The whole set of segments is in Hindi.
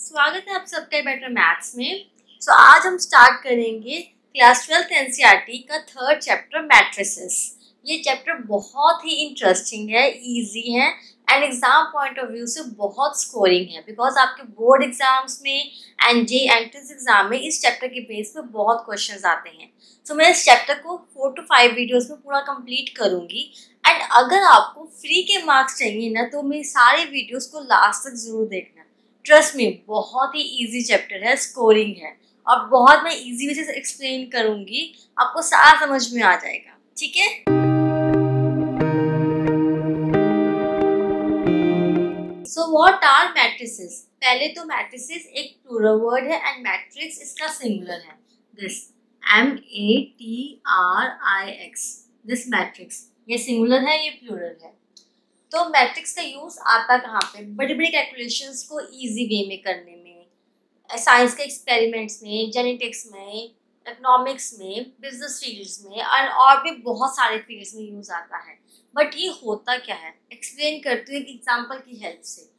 स्वागत है आप सबका बेटर मैथ्स में। आज हम स्टार्ट करेंगे क्लास 12th एनसीईआरटी का थर्ड चैप्टर मैट्रिसेस। ये चैप्टर बहुत ही इंटरेस्टिंग है, इजी है and exam point of view से बहुत स्कोरिंग है बिकॉज आपके बोर्ड एग्जाम्स में एंड जे एंट्रेंस एग्जाम में इस चैप्टर के बेस पे बहुत क्वेश्चंस आते हैं। मैं इस चैप्टर को 4 to 5 वीडियोस में पूरा कंप्लीट करूंगी एंड अगर आपको फ्री के मार्क्स चाहिए ना तो मेरी सारे वीडियोस को लास्ट तक जरूर देखना। ट्रस्ट में बहुत ही इजी चैप्टर है, स्कोरिंग है और बहुत मैं इजी वे से एक्सप्लेन करूंगी, आपको सारा समझ में आ जाएगा। ठीक है, सो व्हाट आर मैट्रिसेस। पहले तो मैट्रिसेस एक प्लूरल वर्ड है एंड मैट्रिक्स इसका सिंगुलर है। दिस MATRIX, दिस मैट्रिक्स, ये सिंगुलर है, ये प्लूरल है। तो मैट्रिक्स का यूज आता कहाँ पे? बड़ी बड़ी कैलकुलेशंस को इजी वे में करने में, साइंस के एक्सपेरिमेंट्स में, जेनेटिक्स में, इकोनॉमिक्स में, बिजनेस फील्ड्स में और भी बहुत सारे फील्ड्स में यूज आता है। बट ये होता क्या है, एक्सप्लेन करती हूँ एक एग्जाम्पल की हेल्प से।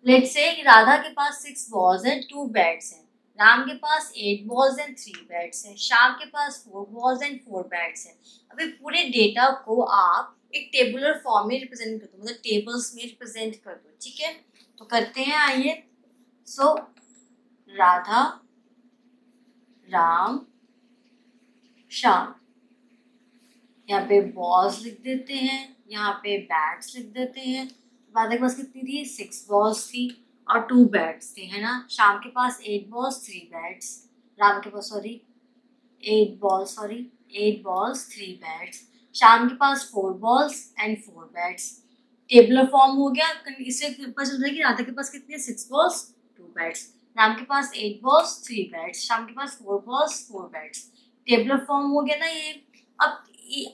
लेट्स से राधा के पास 6 बॉल्स एंड 2 बैट्स हैं, राम के पास 8 बॉल्स एंड 3 बैट्स हैं, श्याम के पास 4 बॉल्स एंड 4 बैट्स हैं। अभी पूरे डेटा को आप एक टेबुलर फॉर्म में रिप्रेजेंट कर दो, मतलब टेबल्स में रिप्रेजेंट कर दो। ठीक है, तो करते हैं, आइए। सो राधा, राम, श्याम, यहाँ पे बॉल्स लिख देते हैं, यहाँ पे बैट्स लिख देते हैं। राधा के पास कितनी थी? 6 बॉल्स थी और 2 बैट्स थे, है ना। श्याम के पास 8 बॉल्स 3 बैट्स, राम के पास 8 बॉल्स 3 बैट्स, श्याम के पास 4 balls and 4 bats. Tabular form हो गया, इससे पता चल रहा है कि राधा के पास कितनी है? 6 बॉल्स 2 बैट्स, राम के पास 8 बॉल्स 3 बैट्स, श्याम के पास 4 बॉल्स 4 बैट्स। टेबुलर फॉर्म हो गया ना ये।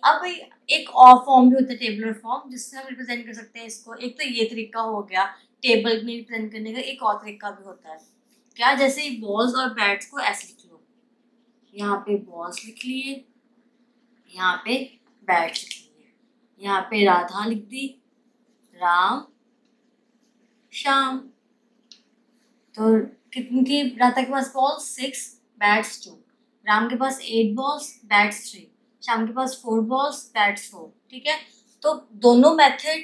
अब एक और फॉर्म भी होता है टेबुलर फॉर्म, जिससे हम रिप्रेजेंट कर सकते हैं इसको। एक तो ये तरीका हो गया टेबल में रिप्रेजेंट करने का, एक और तरीका भी होता है क्या, जैसे बॉल्स और बैट्स को ऐसे लिख लो, यहाँ पे बॉल्स लिख लिए, यहाँ पे बैट्स लिख लिए, यहाँ पे राधा लिख दी, राम, श्याम। तो कितनी थी राधा के पास बॉल्स? 6, बैट्स 2, राम के पास 8 बॉल्स, बैट्स 3, श्याम के पास 4 बॉल्स, बैट्स 4। ठीक है, तो दोनों मेथड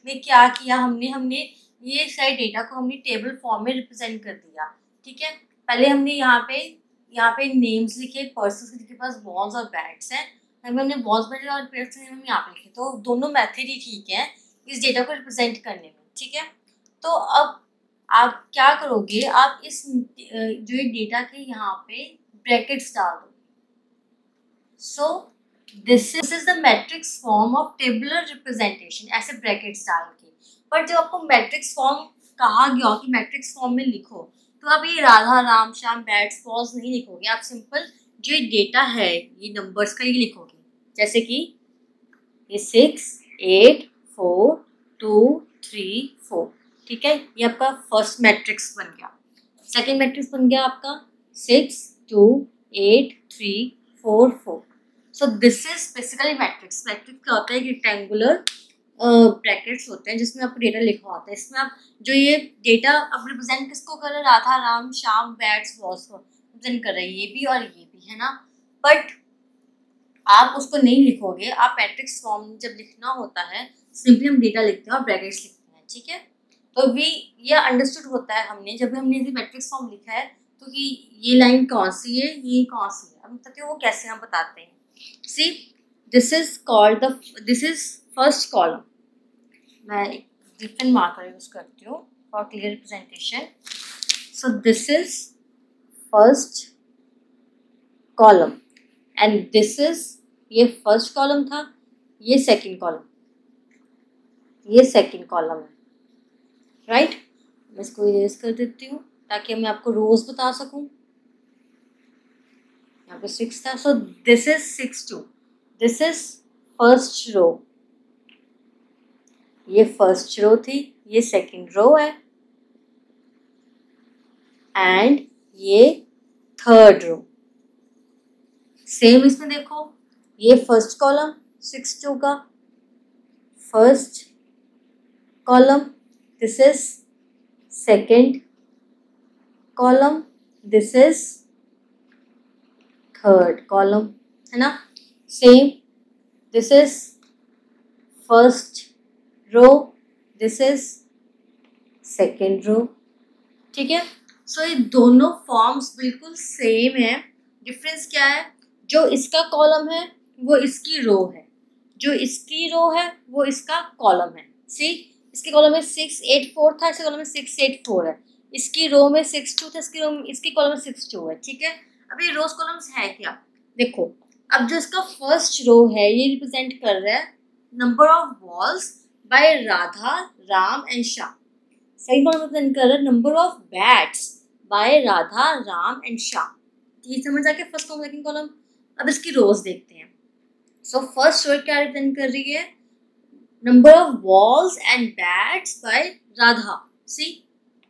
में क्या किया हमने ये सारे डेटा को हमने टेबल फॉर्म में रिप्रेजेंट कर दिया। ठीक है, पहले हमने यहाँ पे नेम्स लिखे पर्सन्स जिनके पास बॉल्स और बैट्स हैं, हमने बॉल्स बैट और बैट्स हम यहाँ पे लिखे। तो दोनों मेथड ही ठीक है इस डेटा को रिप्रेजेंट करने में। ठीक है, तो अब आप क्या करोगे, आप इस जो ये डेटा के यहाँ पे ब्रैकेट्स डाल दो। सो this is the matrix form of tabular representation, ऐसे ब्रैकेट्स डाल के। पर जब आपको मैट्रिक्स फॉर्म कहा गया कि मैट्रिक्स फॉर्म में लिखो, तो आप ये राधा, राम, श्याम, बैट्स, बॉल्स नहीं लिखोगे, आप सिंपल जो डेटा है ये नंबर्स का ही लिखोगे। जैसे कि ये 6, 8, 4, 2, 3, 4। ठीक है, ये आपका फर्स्ट मैट्रिक्स बन गया। सेकेंड मैट्रिक्स बन गया आपका 6, 2, 8, 3, 4, 4। सो this is basically matrix. Matrix क्या होता है? रेक्टेंगुलर ब्रैकेट्स होते हैं जिसमें आपको डेटा लिखा होता है। इसमें आप जो ये डेटा आप रिप्रेजेंट किसको कर रहे हैं? राधा, राम, श्याम, बैट्स, बॉल्स को रिप्रेजेंट कर रहे हैं, ये भी और ये भी, है ना। बट आप उसको नहीं लिखोगे, आप मैट्रिक्स फॉर्म जब लिखना होता है सिंपली हम डेटा लिखते हैं और ब्रैकेट्स लिखते हैं। ठीक है, तो भी ये अंडरस्टूड होता है हमने जब हमने मैट्रिक्स फॉर्म लिखा है तो कि ये लाइन कौन सी है, ये कौन सी है, अब तक वो कैसे हम बताते हैं। See this is first column. मैं एक डिफरेंट मार्कर यूज करती हूँ for clear representation. So this is first column and this is, ये फर्स्ट कॉलम था, ये सेकंड कॉलम, ये सेकंड कॉलम है, राइट। मैं इसको इरेज कर देती हूँ ताकि मैं आपको रोज बता सकूं। यहाँ पे 6 था, so this is 6, 2, this is first row, ये फर्स्ट रो थी, ये सेकंड रो है एंड ये थर्ड रो। सेम इसमें देखो, ये फर्स्ट कॉलम 6, 2 का first column, this is second column, this is third column, है ना। Same, this is first row, this is second row, ठीक है। सो ये दोनों फॉर्म्स बिल्कुल सेम है। डिफरेंस क्या है, जो इसका कॉलम है वो इसकी रो है, जो इसकी रो है वो इसका कॉलम है। सी, इसके कॉलम में 6 8 4 था, इसके कॉलम में 6 8 4 है, इसकी रो में 6 2 था, इसकी कॉलम में 6 2 है, ठीक है। अब ये रोज कॉलम्स है क्या, देखो। अब जो इसका फर्स्ट रो है ये रिप्रेजेंट कर रहा है number of balls by Radha, Ram and Shyam. Second column represent कर रहा है number of bats by Radha, Ram and Shyam. ये समझ आ गया फर्स्ट कॉलम सेकंड कॉलम। अब इसकी रोज देखते हैं। सो फर्स्ट रो क्या रिप्रेजेंट कर रही है, number of balls and bats by Radha. See,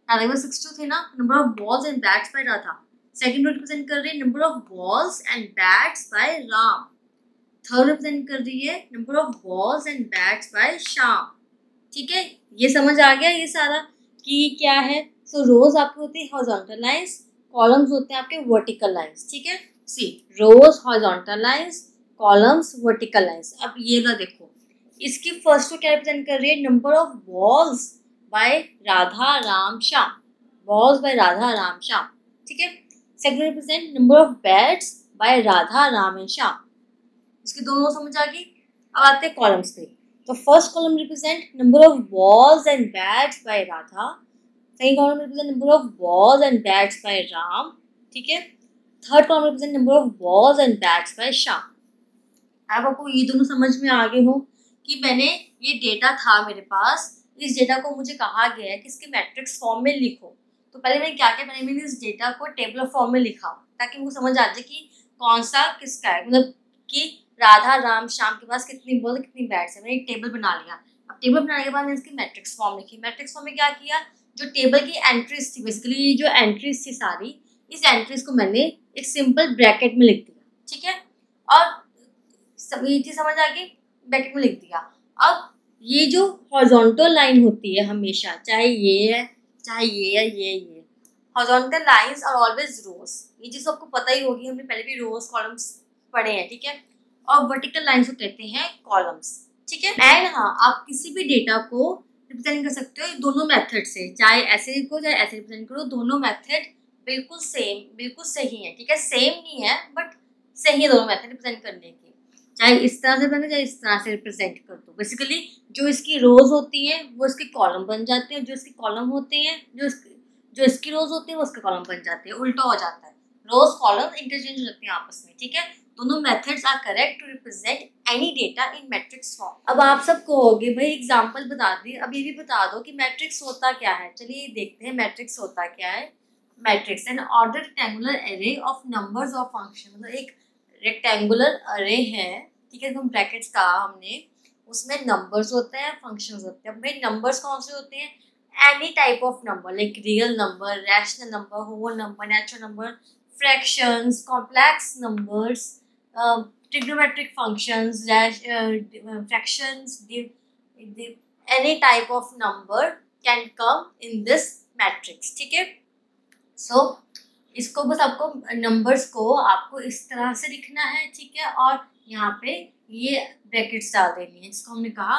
Radha में 62 थे ना, number of balls and bats by Radha. Second row represent कर रही है number of balls and bats by Ram. Third represent कर रही है number of balls and bats by Shyam, ठीक है। ये समझ आ गया ये सारा कि क्या है। सो रोज आपके होते हैं हॉरिजॉन्टल लाइंस, कॉलम्स होते हैं आपके वर्टिकल लाइंस, ठीक है। See, rows horizontal lines, columns vertical lines. अब ये ना देखो, इसकी फर्स्ट को क्या रिप्रेजेंट कर रही है, number of balls by Radha, Ram, Shyam. Balls by Radha, Ram, Shyam, ठीक है। Second represent number of bats by Radha, Ram and Shyam. इसकी दोनों समझ आ गई। अब आते हैं कॉलम्स पे। तो first column represent number of balls and bats by Radha, second column represent number of balls and bats by Ram, ठीक है। Third column represent number of balls and bats by Shyam. अब आपको ये दोनों समझ में आ गए हो कि मैंने ये डेटा था मेरे पास, इस डेटा को मुझे कहा गया है कि इसके मैट्रिक्स फॉर्म में लिखो। तो पहले मैंने क्या किया, पहले मैंने इस डेटा को टेबल फॉर्म में लिखा ताकि मुझे समझ आ जाए कि कौन सा किसका है, मतलब कि राधा, राम, श्याम के पास कितनी बॉल कितनी बैट्स है। मैंने एक टेबल बना लिया। अब टेबल बनाने के बाद मैंने इसकी मैट्रिक्स फॉर्म लिखी। मैट्रिक्स फॉर्म में क्या किया, जो टेबल की एंट्रीज थी, बेसिकली जो एंट्रीज थी सारी, इस एंट्रीज को मैंने एक सिंपल ब्रैकेट में लिख दिया, ठीक है। और सब ये चीज समझ आ गई, ब्रैकेट में लिख दिया। अब ये जो हॉरिजॉन्टल लाइन होती है हमेशा, चाहे ये है, चाहे ये है, ये हॉरिजॉन्टल लाइंस आर ऑलवेज रोज। ये चीज आपको पता ही होगी, हमने पहले भी रोज कॉलम्स पढ़े हैं, ठीक है। और वर्टिकल लाइंस को कहते हैं कॉलम्स, ठीक है। एंड हाँ, आप किसी भी डेटा को रिप्रेजेंट कर सकते हो दोनों मेथड से, चाहे ऐसे को चाहे ऐसे रिप्रेजेंट करो, दोनों मेथड बिल्कुल सेम, बिल्कुल सही है, ठीक है। सेम नहीं है बट सही है दोनों मेथड रिप्रेजेंट करने के। चाहे इस तरह से बने, चाहे इस तरह से रिप्रेजेंट कर दो। बेसिकली जो इसकी रोज होती हैं वो इसके कॉलम बन जाते हैं, जो इसके कॉलम होते हैं, जो इसकी रोज होती है वो उसके कॉलम बन जाते हैं, उल्टा हो जाता है। रोज कॉलम इंटरचेंज हो जाते हैं आपस में, ठीक है। दोनों methods are correct to represent any data in matrix form. अब आप सब कहोगे भाई एग्जांपल बता दी, अब ये भी बता दो कि मैट्रिक्स होता क्या है। चलिए देखते हैं मैट्रिक्स होता क्या है। Matrix an order rectangular array of numbers of function, मतलब एक रेक्टेंगुलर अरे है, ठीक है। तो ब्रैकेट्स कहा हमने, उसमें नंबर्स होते हैं, फंक्शंस होते हैं। भाई नंबर्स कौन से होते हैं, any type of number, like real number, rational number, whole number, natural number, fractions, complex numbers, trigonometric functions, fractions, any type of number can come in this matrix, ठीक है। सो इसको बस आपको नंबर्स को आपको इस तरह से लिखना है, ठीक है। और यहाँ पे ये ब्रैकेट्स डाल देनी है, जिसको हमने कहा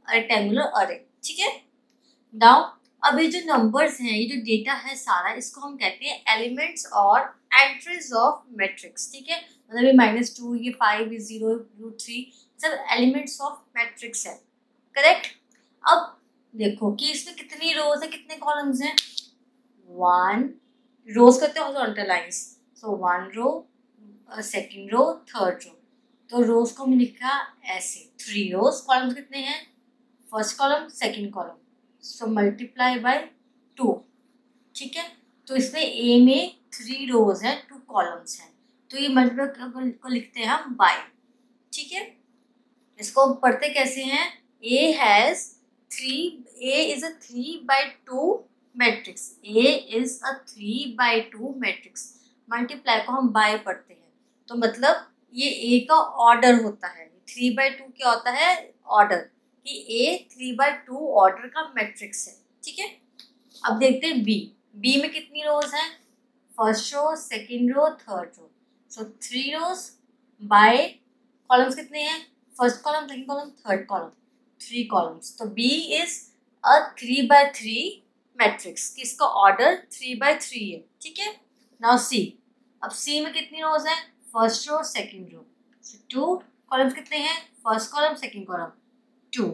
रेक्टेंगुलर अरे, ठीक है। नाउ अब ये जो नंबर्स हैं, ये जो डेटा है सारा, इसको हम कहते हैं एलिमेंट्स और एंट्रीज ऑफ मैट्रिक्स, ठीक है। मतलब ये -2, ये 5, ये 0, √3 सब एलिमेंट्स ऑफ मैट्रिक्स है, करेक्ट। अब देखो कि इसमें कितनी रोज है, कितने कॉलम्स हैं। 1 रोज करते हैं हॉरिजॉन्टल लाइंस, सो 1 रो, सेकंड रो, थर्ड रो। तो रोज को हमने लिखा ऐसे 3 रोज। कॉलम्स कितने हैं, first column, second column, so multiply by 2, ठीक है। तो इसमें ए में 3 रोज है, 2 कॉलम्स हैं, तो ये मल्टीप्लाई को लिखते हैं हम बाय, ठीक है। इसको पढ़ते कैसे हैं, A has 3, A is a 3/2 matrix, A is a 3/2 matrix. Multiply को हम बाय पढ़ते हैं, तो मतलब ये ए का ऑर्डर होता है। 3/2 क्या होता है, ऑर्डर, कि ए 3/2 ऑर्डर का मैट्रिक्स है, ठीक है। अब देखते हैं बी। बी में कितनी रोज हैं, first row, second row, third row. So 3 rows by columns कितने हैं, first column, second column, third column, 3 columns. तो B is a 3x3 matrix, इसका ऑर्डर 3x3 है, ठीक है। नाउ सी, अब सी में कितनी रोज है, first row, second row, 2 columns कितने हैं, फर्स्ट कॉलम, सेकेंड कॉलम, 2।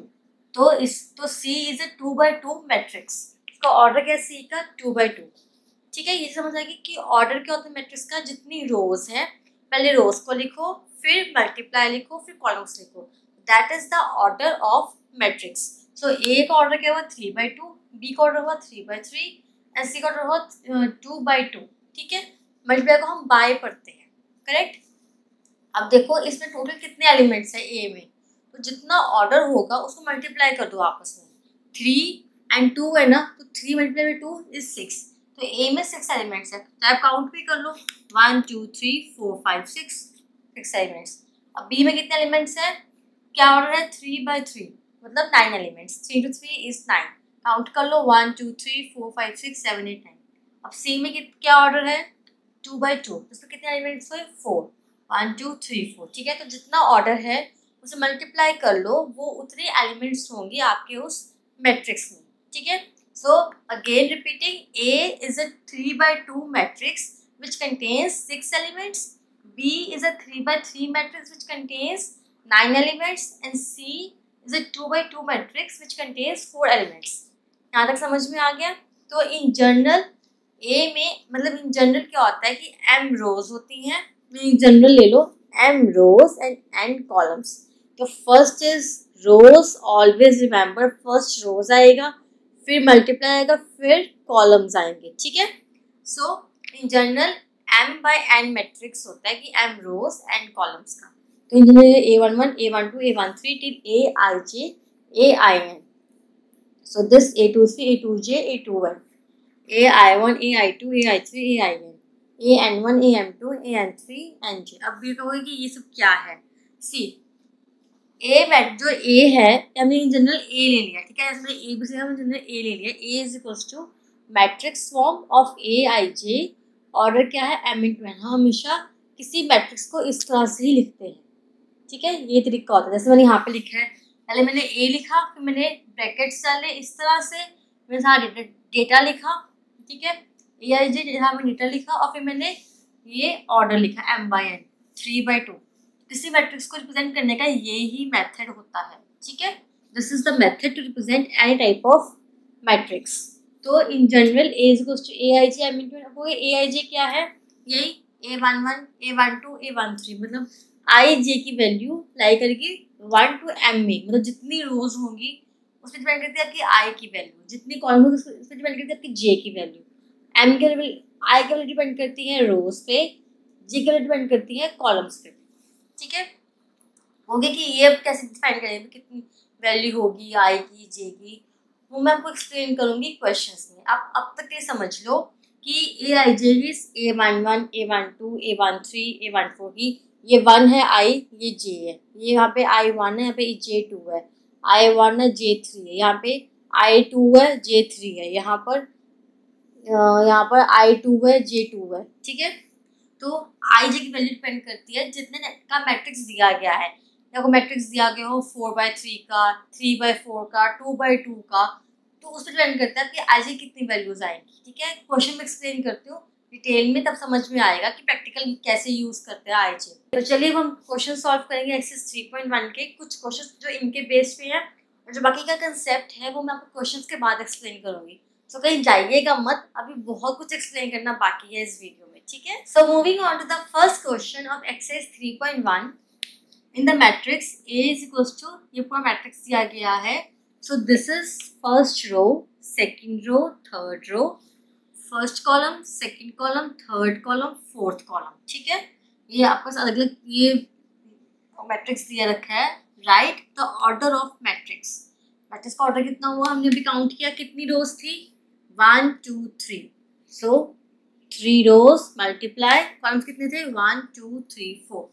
तो C is a 2x2 matrix, इसका ऑर्डर क्या है सी का, 2x2, ठीक है। ये समझ आएगी कि ऑर्डर क्या होता है मैट्रिक्स का, जितनी रोज है पहले रोज को लिखो, फिर मल्टीप्लाई लिखो, फिर कॉलम्स लिखो, that is the order of matrix. So A का ऑर्डर क्या हुआ 3x2, बी का ऑर्डर हुआ 3x3 एंड सी का ऑर्डर हुआ 2x2, ठीक है। मल्टीप्लाई को हम बाय पढ़ते हैं, करेक्ट। अब देखो इसमें टोटल कितने एलिमेंट्स है ए में, तो जितना ऑर्डर होगा उसको मल्टीप्लाई कर दो आपस में, 3 and 2 है ना, तो 3 मल्टीप्लाई बाई 2 इज 6। तो ए में 6 एलिमेंट्स है, तो आप काउंट भी कर लो, 1 2 3 4 5 6 एलिमेंट्स। अब बी में कितने एलिमेंट्स है, क्या ऑर्डर है 3x3, मतलब 9 एलिमेंट्स, 3 to 3 is 9, काउंट कर लो 1 2 3 4 5 6 7 8 9। अब सी में क्या ऑर्डर है 2x2, इसमें कितने एलिमेंट्स हुए 4, 1 2 3 4, ठीक है। तो जितना ऑर्डर है उसे मल्टीप्लाई कर लो, वो उतने एलिमेंट्स होंगे आपके उस मैट्रिक्स में, ठीक है। So again repeating, A is a 3x2 matrix which contains 6 elements, B is a 3x3 matrix which contains 9 elements and C is a 2x2 matrix which contains 4 elements। यहाँ तक समझ में आ गया। तो इन जनरल ए में, मतलब इन जनरल क्या होता है कि m रोज होती हैं, इन जनरल ले लो m rows and n columns. तो first is rows, always remember first rows आएगा, फिर मल्टीप्लाई आएगा, फिर कॉलम्स आएंगे, ठीक है। So in general m/n matrix होता है कि m रोज एंड कॉलम्स का। तो in general a11 a12 a13 till aij ain। So this a23 a2j a21 ai1 ai2 ai3 ain an1 am2 an3 nj। अब ये कहोगे कि ये सब क्या है, सी ए जो ए है, हमने इन जनरल ए ले लिया, ठीक है, हमने ए भी से हमने जनरल ए ले लिया, A is equals to matrix form of A I J, order क्या है m इंटू n। हम हमेशा किसी मैट्रिक्स को इस तरह से ही लिखते हैं, ठीक है। ये तरीका होता है, जैसे मैंने यहाँ पे लिखा है, पहले मैंने ए लिखा, फिर मैंने ब्रैकेट्स डाले इस तरह से, मैंने सारा डेटा लिखा, ठीक है, ए आई जे, यहाँ मैंने डेटा लिखा, और फिर मैंने ये ऑर्डर लिखा m/n 3/2। किसी मैट्रिक्स को रिप्रेजेंट करने का ये ही मेथड होता है, ठीक है। This is the method to represent any type of matrix. तो in general A is equals to A I J M into A I J क्या है, यही a11 a12 a13, मतलब आई जे की वैल्यू लाई करेगी 1 to m में, मतलब जितनी रोज होंगी उस पर डिपेंड करती है आपकी आई की वैल्यू, जितनी कॉलम होगी उस पर डिपेंड करती है आपकी जे की वैल्यू, एम की वैल्यू, आई की वैल्यू डिपेंड करती है रोज पे, जे की वैल्यू डिपेंड करती है कॉलम्स पे, ठीक है। हो गया कि ये अब कैसे डिफाइन करेंगे, कितनी वैल्यू होगी आई की जे की, वो मैं आपको एक्सप्लेन करूंगी क्वेश्चंस में। आप अब तक ये समझ लो कि ए आई जे की a11 a12 a13 a14 की ये 1 है आई, ये जे है, ये यहाँ पे i1 है, यहाँ पे j2 है, i1 है j3 है, यहाँ पे i2 है j3 है, यहाँ पर i2 है j2 है, ठीक है। तो आई जे की वैल्यू डिपेंड करती है जितने का मैट्रिक्स दिया गया है, या को मैट्रिक्स दिया गया हो 4/3 का, 3/4 का, 2/2 का, तो उस पर डिपेंड करता है कि आई जे कितनी वैल्यूज आएंगी, ठीक है। क्वेश्चन में एक्सप्लेन करती हूँ डिटेल में, तब समझ में आएगा कि प्रैक्टिकल कैसे यूज करते हैं आई जे। तो चलिए हम क्वेश्चन सॉल्व करेंगे एक्सरसाइज 3.1 के, कुछ क्वेश्चन जो इनके बेस पे हैं, और जो बाकी का कंसेप्ट है वो मैं आपको क्वेश्चन के बाद एक्सप्लेन करूंगी। तो कहीं जाइएगा मत, अभी बहुत कुछ एक्सप्लेन करना बाकी है इस वीडियो में, ठीक है। So moving on to the first question of exercise 3.1, in the matrix A is equals to, ये पूरा मैट्रिक्स दिया गया है। So this is first row, second row, third row, first column, second column, third column, fourth column, ठीक है। ये आपको अलग अलग ये मैट्रिक्स दिया रखा है। Right the order of matrix, matrix का ऑर्डर कितना हुआ, हमने अभी काउंट किया, कितनी रोज थी 1 2 3, सो 3 रोज मल्टीप्लाई कॉलम्स कितने थे 1 2 3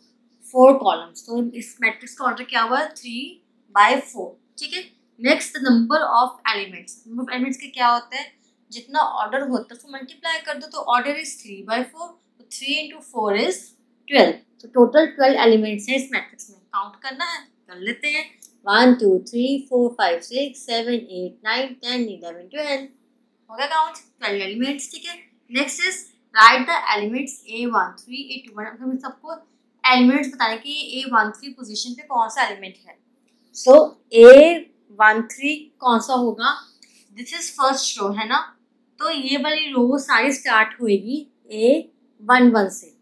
4 कॉलम्स। तो इस मैट्रिक्स का ऑर्डर क्या हुआ 3/4, ठीक है। Next the number of elements, number of elements के क्या होता है, जितना ऑर्डर होता है उसको मल्टीप्लाई कर दो, तो ऑर्डर इज 3/4, तो 3 into 4 is 12। तो टोटल 12 एलिमेंट्स हैं इस मैट्रिक्स में। काउंट करना है, कर लेते हैं। 1 2 3 4 5 6 7 8 9 10 11 12 हो गया काउंट 12 एलिमेंट्स। ठीक है, next is right the elements A13 A21। अब हम सबको एलिमेंट्स बताने कि A13 पोजीशन पे कौन सा एलिमेंट है। सो A13 कौन सा होगा, दिस इज फर्स्ट रो है ना, तो ये वाली रो सारी स्टार्ट होगी A11 से,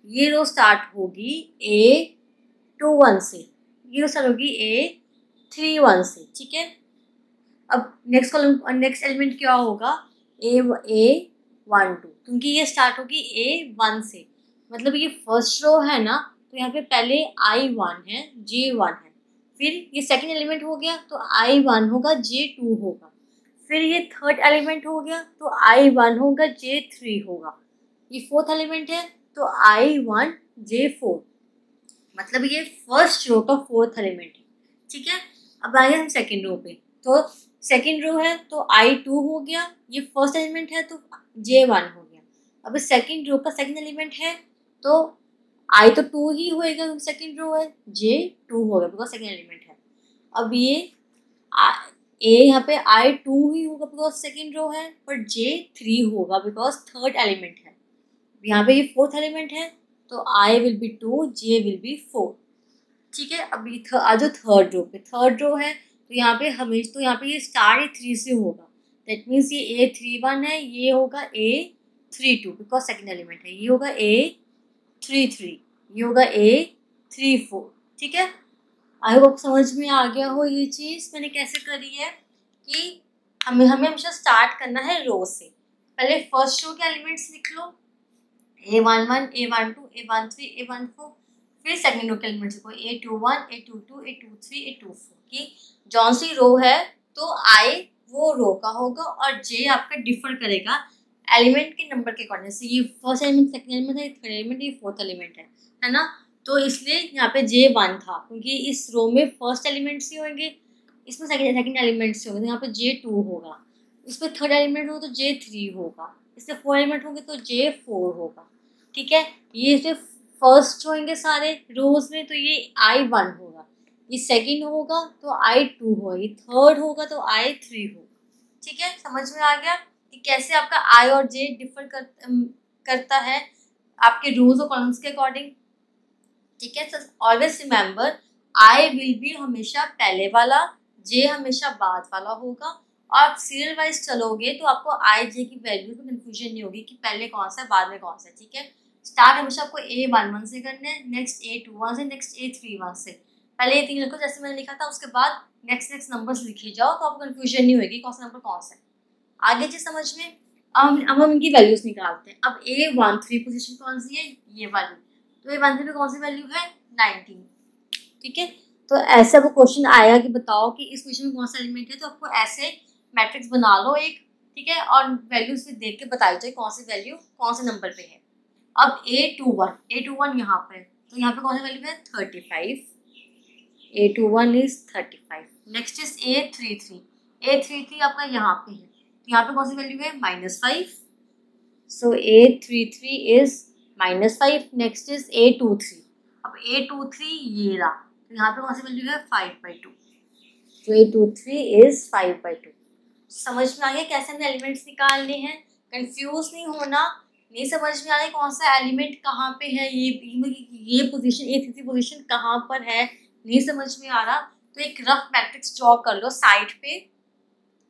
ये रो स्टार्ट होगी A21 से, ये रो स्टार्ट होगी A31 से। ठीक है, अब नेक्स्ट कॉलम नेक्स्ट एलिमेंट क्या होगा, A12, क्योंकि ये स्टार्ट होगी A1 से, मतलब ये फर्स्ट रो है ना, तो यहाँ पे पहले I1 है, J1 है, फिर ये सेकंड एलिमेंट हो गया तो I1 होगा, J2 होगा, फिर ये थर्ड एलिमेंट हो गया तो I1 होगा, J3 होगा, ये फोर्थ एलिमेंट है तो I1 J4, मतलब ये फर्स्ट रो का फोर्थ एलिमेंट है। ठीक है, अब आए हम सेकेंड रो पे, तो सेकेंड रो है तो I2 हो गया, ये फर्स्ट एलिमेंट है तो J1 हो गया। अब सेकेंड रो का सेकेंड एलिमेंट है तो I तो 2 ही होएगा, सेकेंड रो है, J2 होगा बिकॉज सेकेंड एलिमेंट है। अब ये A यहाँ पे I2 ही होगा बिकॉज सेकेंड रो है, पर J3 होगा बिकॉज थर्ड एलिमेंट है। यहाँ पे ये फोर्थ एलिमेंट है तो I will be 2, J will be 4। ठीक है, अब ये आज थर्ड रो पे, थर्ड रो है तो यहाँ पे हमेशा, तो यहाँ पे ये स्टार A3 से होगा, दैट मीन्स ये A31 है, ये होगा A32 बिकॉज सेकेंड एलिमेंट है, ये होगा A33, ये होगा A34। ठीक है, आई होप समझ में आ गया हो ये चीज़ मैंने कैसे करी है कि हमें हमेशा स्टार्ट करना है रो से। पहले फर्स्ट रो के एलिमेंट्स लिख लो, A11 A12 A13 A14, फिर सेकंड रो के एलिमेंट्स लिखो A21 A22 A23 A24, कि जौन सी रो है तो I वो रो का होगा और J आपका डिफर करेगा एलिमेंट के नंबर के अकॉर्डिंग से। ये फर्स्ट एलिमेंट सेकंड एलिमेंट है, थर्ड एलिमेंट ये फोर्थ एलिमेंट है ना, तो इसलिए यहाँ पे J1 था क्योंकि इस रो में फर्स्ट एलिमेंट्स ही होंगे, इसमें सेकंड एलिमेंट्स होंगे, तो यहाँ पे J2 होगा, इसमें थर्ड एलिमेंट होगा तो J3 होगा, इसमें फोर एलिमेंट होंगे तो J4 होगा। ठीक है, ये सिर्फ फर्स्ट होंगे सारे रोज में तो ये I1 होगा, ये सेकंड होगा तो I2 होगा, ये थर्ड होगा तो I3 होगा। ठीक है, समझ में आ गया कि कैसे आपका I और J डिफर करता है आपके रोज और कॉलम्स के अकॉर्डिंग। ठीक है, always remember I will be हमेशा पहले वाला, J हमेशा बाद वाला होगा, और आप सीरियल वाइज चलोगे तो आपको I J की वैल्यू में कंफ्यूजन नहीं होगी कि पहले कौन सा है बाद में कौन सा है। ठीक है, स्टार्ट हमेशा आपको A11 से करना है, नेक्स्ट A21 से, नेक्स्ट A31 से, पहले A3 लिखो जैसे मैंने लिखा था, उसके बाद नेक्स्ट नंबर्स लिखे जाओ तो आपको कंफ्यूजन नहीं होगी कौन सा नंबर कौन सा है। आगे चीज समझ में, अब हम इनकी वैल्यूज निकालते हैं। अब A13 पोजीशन कौन सी है, ये वाली, तो A13 पे कौन सी वैल्यू है 19। ठीक है, तो ऐसे आपको क्वेश्चन आएगा कि बताओ कि इस क्वेश्चन में कौन सा एलिमेंट है, तो आपको ऐसे मैट्रिक्स बना लो एक। ठीक है, और वैल्यूज फिर देख के बताई जाए कौन सी वैल्यू कौन से नंबर पे है। अब A21 यहाँ पर, तो यहाँ पे कौन सी वैल्यू है 35, A21 is 35। Next is A33 आपका यहाँ पे है, तो यहाँ पे कौन सी वैल्यू है -5, सो A33 is -5। Next is A23, अब A23 ये रहा, तो यहाँ पे कौन सी वैल्यू है 5/2, तो A23 इज 5/2। समझ में आ गया कैसे हमने एलिमेंट्स निकालने हैं, कंफ्यूज नहीं होना। नहीं समझ में आ रहा है कौन सा एलिमेंट कहाँ पे है, ये पोजीशन A33 पोजीशन कहाँ पर है, नहीं समझ में आ रहा तो एक रफ मैट्रिक्स ड्रॉ कर लो साइड पे।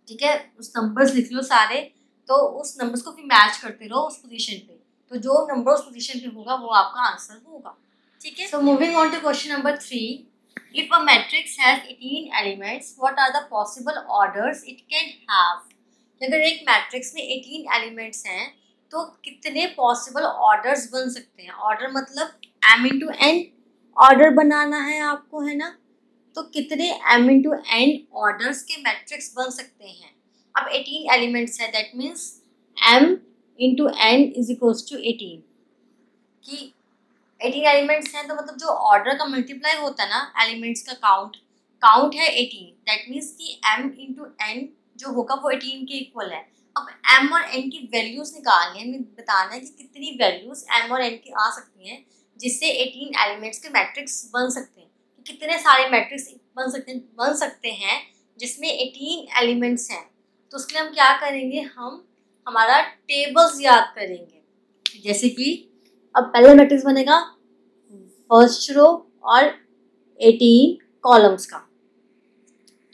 ठीक है, उस नंबर्स लिख लो सारे, तो उस नंबर्स को फिर मैच करते रहो उस पोजीशन पे, तो जो नंबर उस पोजीशन पे होगा वो आपका आंसर होगा। ठीक है, so moving on to question number 3, if a matrix has 18 elements, what are the possible orders it can have? अगर एक मैट्रिक्स में 18 एलिमेंट्स हैं तो कितने पॉसिबल ऑर्डर्स बन सकते हैं। ऑर्डर मतलब m×n ऑर्डर बनाना है आपको, है ना, तो कितने m×n ऑर्डर्स के मैट्रिक्स बन सकते हैं। अब 18 एलिमेंट्स है, that means m×n is equals to 18, कि 18 एलिमेंट्स हैं तो मतलब जो ऑर्डर का मल्टीप्लाई होता है ना, एलिमेंट्स का काउंट है 18, दैट मीन्स कि m×n जो होगा वो 18 के इक्वल है। अब m और n की वैल्यूज निकालनी है, हमें बताना है कि कितनी वैल्यूज m और n की आ सकती हैं जिससे 18 एलिमेंट्स के मैट्रिक्स बन सकते हैं। तो कितने सारे मैट्रिक्स बन सकते हैं जिसमें 18 एलिमेंट्स हैं। तो उसके लिए हम क्या करेंगे, हम हमारा टेबल्स याद करेंगे। जैसे कि अब पहले मैट्रिक्स बनेगा फर्स्ट रो और 18 कॉलम्स का,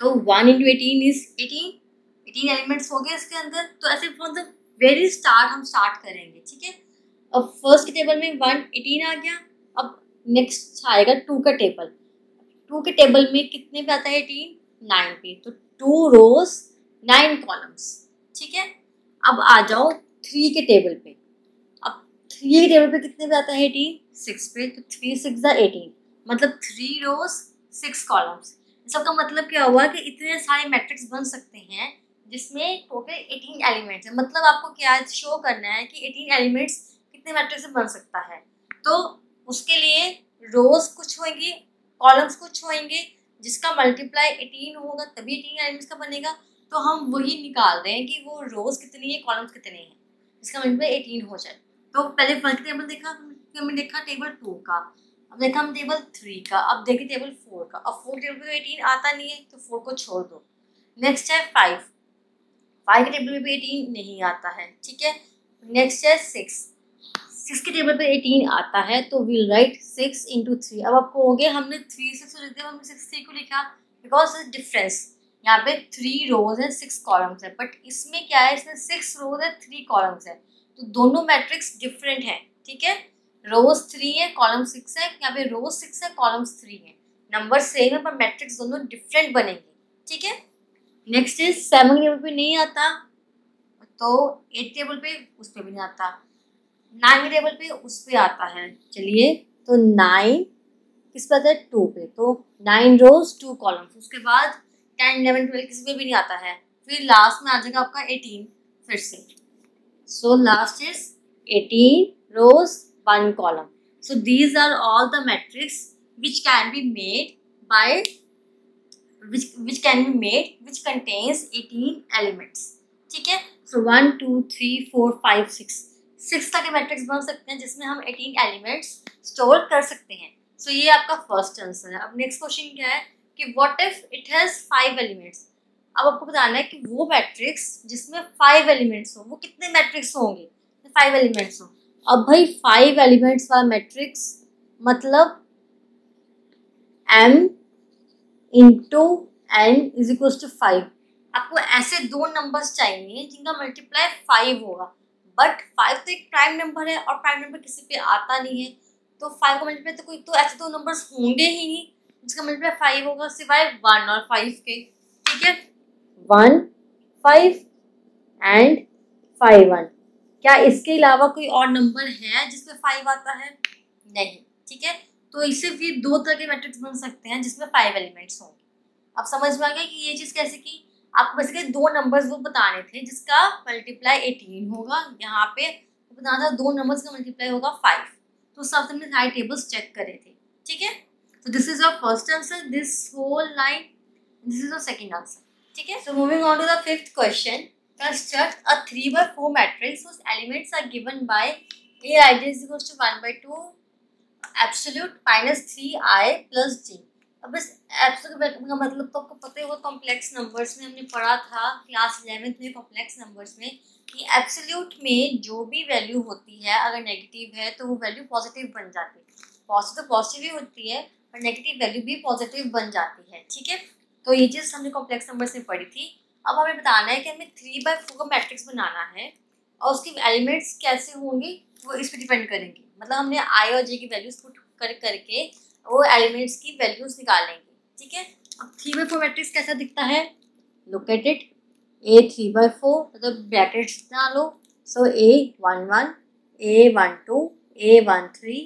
तो 1 into 18 is 18 एलिमेंट्स हो गए इसके अंदर। तो ऐसे फ्रॉम द वेरी स्टार्ट हम स्टार्ट करेंगे, ठीक है। अब फर्स्ट के टेबल में 1 18 आ गया। अब नेक्स्ट आएगा 2 का टेबल। 2 के टेबल में कितने पे आता है 18? 9 पे। तो 2 रोज 9 कॉलम्स, ठीक है। अब आ जाओ 3 के टेबल पे। अब 3 के टेबल पे कितने पे आता है 18? 6 पे। तो 3 6 18, मतलब 3 रोज 6 कॉलम्स। सबका मतलब क्या हुआ कि इतने सारे मैट्रिक्स बन सकते हैं जिसमें टोटल 18 एलिमेंट्स है। मतलब आपको क्या शो करना है कि 18 एलिमेंट्स कितने मैट्रिक्स से बन सकता है। तो उसके लिए रोज कुछ होंगी, कॉलम्स कुछ होंगे, जिसका मल्टीप्लाई 18 होगा तभी 18 एलिमेंट्स का बनेगा। तो हम वही निकाल रहे हैं कि वो रोज कितनी है, कॉलम्स कितने हैं, जिसका मल्टीप्लाई 18 हो जाए। तो पहले फर्स्ट टेबल देखा, हमने देखा टेबल 2 का, अब देखा हम टेबल 3 का, अब देखिए टेबल 4 का। अब 4 टेबल पे 18 आता नहीं है तो 4 को छोड़ दो। नेक्स्ट है 5 के टेबल पे 18 नहीं आता है, ठीक है। नेक्स्ट है 6 के टेबल पे 18 आता है, तो विल राइट 6 into 3। अब आपको हो गया, हमने 3 6 लिख दिया, हमने 6 3 को लिखा बिकॉज डिफरेंस। यहाँ पे 3 रोज है 6 कॉलम्स है, बट इसमें क्या है, इसमें 6 रोज है 3 कॉलम्स है। तो दोनों मैट्रिक्स डिफरेंट है, ठीक है। रोज 3 है, कॉलम 6 है। यहाँ पे रोज 6 है, कॉलम्स 3 है। नंबर सेम है पर मैट्रिक्स दोनों डिफरेंट बनेंगे, ठीक है। नेक्स्ट इज 7 टेबल पे नहीं आता, तो 8 टेबल पे उस पे भी नहीं आता। 9 टेबल पे उस पे आता है। चलिए, तो 9 किस पे आता है? 2 पे। तो 9 रोज 2 कॉलम्स। उसके बाद 10 11 12 किस पे भी नहीं आता है। फिर लास्ट में आ जाएगा आपका 18 फिर से। So last is 18 rows 1 column. So these are all the matrix which can be made by which contains 18 elements, ठीक है। So 1 2 3 4 5 6 तक के मैट्रिक्स बन सकते हैं जिसमें हम 18 एलिमेंट्स स्टोर कर सकते हैं। So ये आपका फर्स्ट आंसर है। अब नेक्स्ट क्वेश्चन क्या है कि what if it has 5 elements. अब आपको बताना है कि वो मैट्रिक्स जिसमें 5 एलिमेंट्स हो, वो कितने मैट्रिक्स होंगे? 5 एलिमेंट्स हो। अब भाई 5 एलिमेंट्स वाला मैट्रिक्स मतलब m into n is equal to 5। आपको ऐसे दो नंबर्स चाहिए जिनका मल्टीप्लाई 5 होगा, बट 5 तो एक प्राइम नंबर है और प्राइम नंबर किसी पे आता नहीं है। तो 5 का मल्टीप्लाई तो कोई तो ऐसे दो नंबर्स होंगे ही नहीं जिसका मल्टीप्लाई 5 होगा, सिवाय 1 और 5 के, ठीक है। 1 5 एंड 5 1। क्या इसके अलावा कोई और नंबर है जिसमें 5 आता है? नहीं, ठीक है। तो इससे फिर दो तरह के मैट्रिक्स बन सकते हैं जिसमें 5 एलिमेंट्स होंगे। अब समझ में आ गया कि ये चीज़ कैसे की। आपको बेसिकली दो नंबर्स वो बताने थे जिसका मल्टीप्लाई 18 होगा। यहाँ पे बताना था दो नंबर्स का मल्टीप्लाई होगा 5। तो सब हमने सारे टेबल्स चेक करे थे, ठीक है। तो this is your first answer, this whole line, this is your second answer, ठीक है। So moving on to the fifth question. Construct a 3/4 matrix whose elements are given by A ij is equals to 1/2 absolute minus 3i plus j। अब बस एब्सोल्यूट का मतलब तो आपको पता ही होगा, कॉम्प्लेक्स नंबर्स में हमने पढ़ा था क्लास 11th में, कॉम्प्लेक्स नंबर्स में कि एब्सोल्यूट में जो भी वैल्यू होती है अगर नेगेटिव है तो वो वैल्यू पॉजिटिव बन जाती है। पॉजिटिव तो पॉजिटिव ही होती है और नेगेटिव वैल्यू भी पॉजिटिव बन जाती है, ठीक है। तो ये चीज़ हमने कॉम्प्लेक्स नंबर्स में पढ़ी थी। अब हमें बताना है कि हमें 3/4 का मैट्रिक्स बनाना है और उसके एलिमेंट्स कैसे होंगे वो इस पर डिपेंड करेंगे। मतलब हमने आई और जे की वैल्यूज पुट करके वो एलिमेंट्स की वैल्यूज निकालेंगे, ठीक है। अब 3/4 मैट्रिक्स कैसा दिखता है? Look at it. A 3/4 मतलब ब्रैकेट्स डालो। सो A11 A12 A13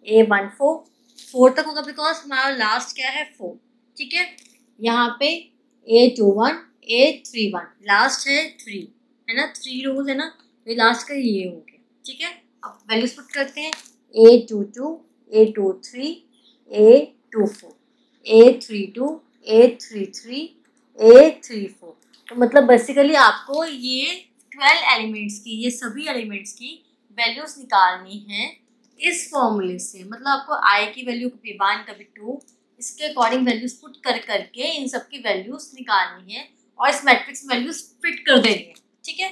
A14 4 तक होगा बिकॉज हमारा लास्ट क्या है 4, ठीक है। यहाँ पे A21 A31 लास्ट है 3 है ना, 3 रोज है ना, ये लास्ट का ये हो गया, ठीक है। अब वैल्यूज पुट करते हैं। A22 A23 A24 A32 A33 A34। तो मतलब बेसिकली आपको ये 12 एलिमेंट्स की, ये सभी एलिमेंट्स की वैल्यूज निकालनी है इस फॉर्मूले से। मतलब आपको आई की वैल्यू कभी 1 कभी 2 इसके अकॉर्डिंग वैल्यूज पुट कर करके इन सब की वैल्यूज निकालनी है और इस मैट्रिक्स में वैल्यूज फिट कर देनी है। ठीक है,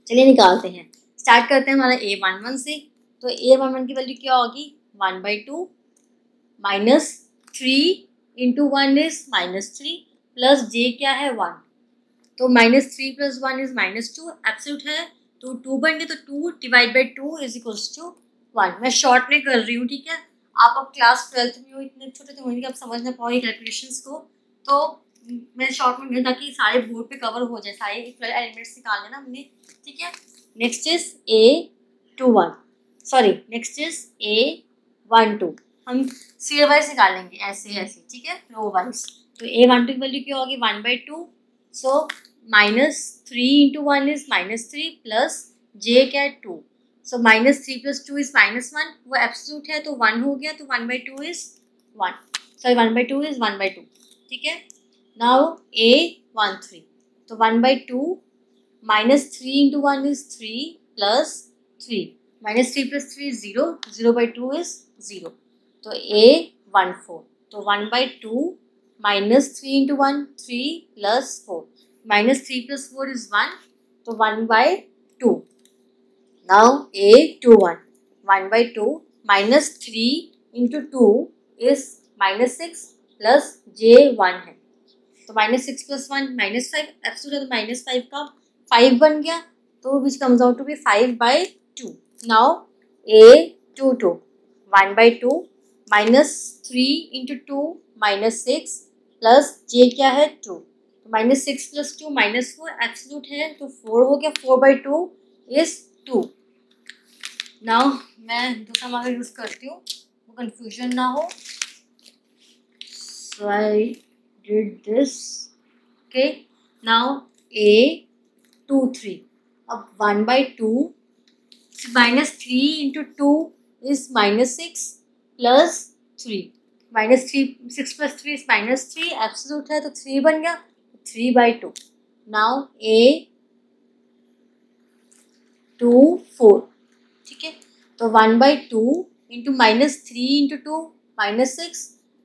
चलिए निकालते हैं। स्टार्ट करते हैं हमारा A11 से। तो A11 की वैल्यू क्या होगी, 1/2 माइनस 3 इंटू 1 इज -3 प्लस जे क्या है 1। तो -3 + 1 इज -2, एब्सोल्यूट है तो 2 बन गए, तो 2 divide by 2 is equals to 1। मैं शॉर्ट में कर रही हूँ, ठीक है। आप अब क्लास 12th में हो, इतने छोटे तो होंगे कि आप समझ ना पाओगे कैलकुलेशंस को, तो मैं शॉर्ट में नहीं, ताकि सारे बोर्ड पे कवर हो जाए, सारे 12 एलिमेंट्स निकालने ना हमने। ठीक है, next is A21, sorry next is A12। हम सीरियल वाइज निकालेंगे, ऐसे ऐसे, ठीक है, रो वाइज। तो A12 की वैल्यू क्या होगी, 1/2। सो -3 इंटू 1 इज -3 प्लस जे क्या है 2। सो -3 + 2 इज -1, वो एब्सोल्यूट है तो 1 हो गया, तो 1/2 इज 1, सॉरी 1/2 इज 1/2। ठीक है, नाउ A13, तो 1/2 -3 into 1 is 3 plus 3, -3 + 3 is 0, 0/2 is 0। तो A14, तो 1/2 -3 इंटू 1 3 प्लस 4, -3 + 4 is 1, तो 1/2। Now A21, 1/2 -3 into 2 is -6 plus J1 है, तो -6 + 1 -5, एब्सोल्यूट -5 का 5 बन गया, तो which comes out to be 5/2। Now A22, 1/2 -3 into 2 -6 plus J क्या है 2, तो -6 + 2 -4, एब्सोल्यूट है तो 4 हो गया, 4/2 इज 2। नाउ मैं दूसरा मार्कर यूज करती हूँ, वो कंफ्यूजन ना हो। So I did this, okay. Now A23, अब 1/2 -3 into 2 is -6 plus 3, -6 + 3 is -3, absolute है तो 3 बन गया, 3/2। नाउ A24, ठीक है, तो 1/2 इंटू -3 इंटू 2 -6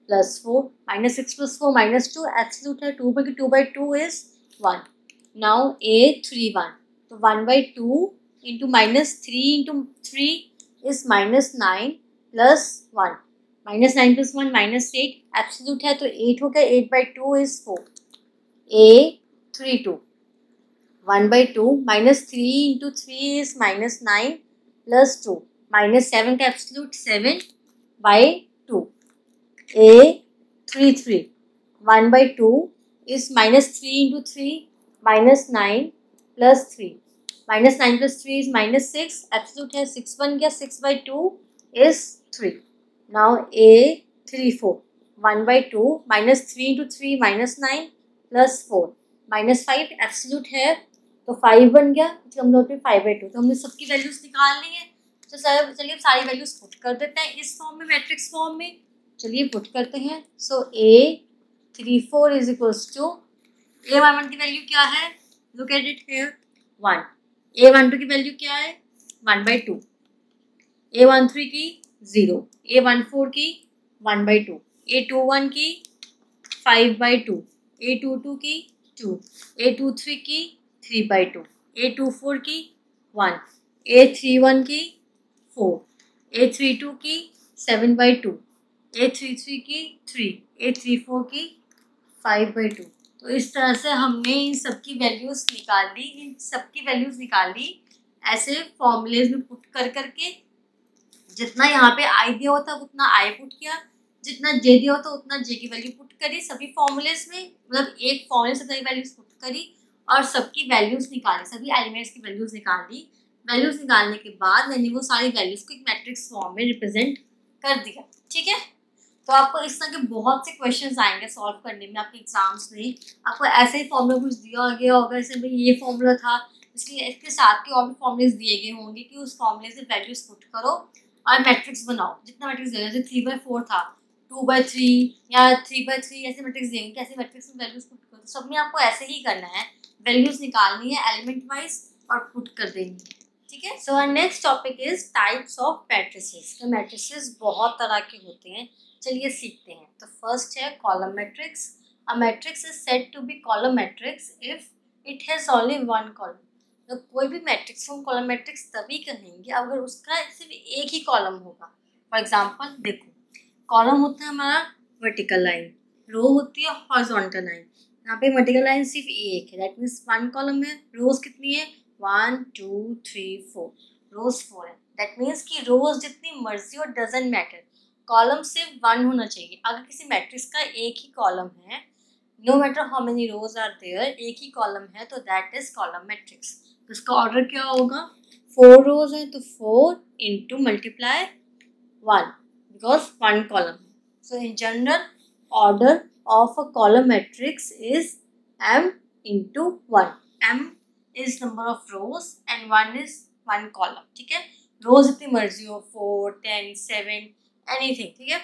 प्लस 4, -6 + 4 -2, एब्सोल्यूट है 2 बल्कि 2/2 इज 1। नाउ A31, तो 1/2 into -3 into 3 is -9 plus 1, -9 + 1 -8, absolute है तो 8 हो गया, 8/2 is 4। A32, 1/2 -3 into 3 is -9 plus 2, -7 का absolute 7/2। A33, 1/2 is -3 into 3 -9 plus 3, -9 + 3 is -6, absolute है 6 बन गया, 6/2 is 3। Now A34, 1/2 -3 into 3 -9 plus 4 -5, absolute है तो 5 बन गया, हम 5/2। तो हमने सबकी वैल्यूज निकालनी है, तो सर चलिए सारी वैल्यूज पुट कर देते हैं इस फॉर्म में, मैट्रिक्स फॉर्म में। चलिए पुट करते हैं। सो A34 is equals to, A11 की वैल्यू क्या है, look at it here 1, A12 की वैल्यू क्या है 1/2, A13 की 0, A14 की 1/2, A21 की 5/2, A22 की 2, A23 की 3/2, A24 की 1, A31 की 4, A32 की 7/2, A33 की 3, A34 की 5/2। तो इस तरह से हमने इन सबकी वैल्यूज निकाल ली, ऐसे फॉर्मूलेज में पुट कर करके। जितना यहाँ पे आई दिया होता उतना आई पुट किया, जितना जे दिया होता उतना जे की वैल्यू पुट करी सभी फॉर्मूलेज में, मतलब एक फॉर्मूले से सभी वैल्यूज पुट करी और सबकी वैल्यूज निकाली, सभी एलिमेंट्स की वैल्यूज निकाल ली। वैल्यूज निकालने के बाद मैंने वो सारी वैल्यूज को एक मैट्रिक्स फॉर्म में रिप्रेजेंट कर दिया। ठीक है, तो आपको इस तरह के बहुत से क्वेश्चंस आएंगे सॉल्व करने में आपके एग्जाम्स में। आपको ऐसे ही फॉर्मूला कुछ दिया गया होगा, जैसे भाई ये फॉर्मूला था, इसलिए इसके साथ के और भी फॉर्मूलेज दिए गए होंगे कि उस फॉर्मूले से वैल्यूज पुट करो और मैट्रिक्स बनाओ। जितना मैट्रिक्स देगा, जैसे 3/4 था, 2/3 या 3/3, ऐसे मैट्रिक्स देंगे, ऐसे मैट्रिक्स में वैल्यूज पुट करो। सब में आपको ऐसे ही करना है, वैल्यूज निकालनी है एलिमेंट वाइज और पुट कर देंगे, ठीक है। So our next topic is types of matrices. तो मैट्रिसेस बहुत तरह के होते हैं, चलिए सीखते हैं। तो फर्स्ट है column matrix. A matrix is said to be column matrix if it has only one column. तो कोई भी मैट्रिक्स को हम कॉलम मैट्रिक्स तभी कहेंगे अगर उसका सिर्फ एक ही कॉलम होगा। फॉर एग्जाम्पल देखो, कॉलम होता है हमारा वर्टिकल लाइन, रो होती है हॉरिजॉन्टल लाइन। यहाँ पे वर्टिकल लाइन सिर्फ एक है, दैट मीन्स वन कॉलम है। रोज कितनी है? 1 2 3 4, रोज 4 है। दैट मीन्स कि रोज जितनी मर्जी और डजेंट मैटर, कॉलम सिर्फ 1 होना चाहिए। अगर किसी मैट्रिक्स का एक ही कॉलम है, no matter how many rows are there, एक ही कॉलम है, तो दैट इज कॉलम मैट्रिक्स। तो इसका ऑर्डर क्या होगा? 4 रोज है तो 4 इंटू मल्टीप्लाई 1, बिकॉज 1 कॉलम है। So in general order of a column matrix is m into 1. m is number of rows and 1 is 1 column, ठीक है। रोज जितनी मर्जी हो, 4 10 7 anything, ठीक है।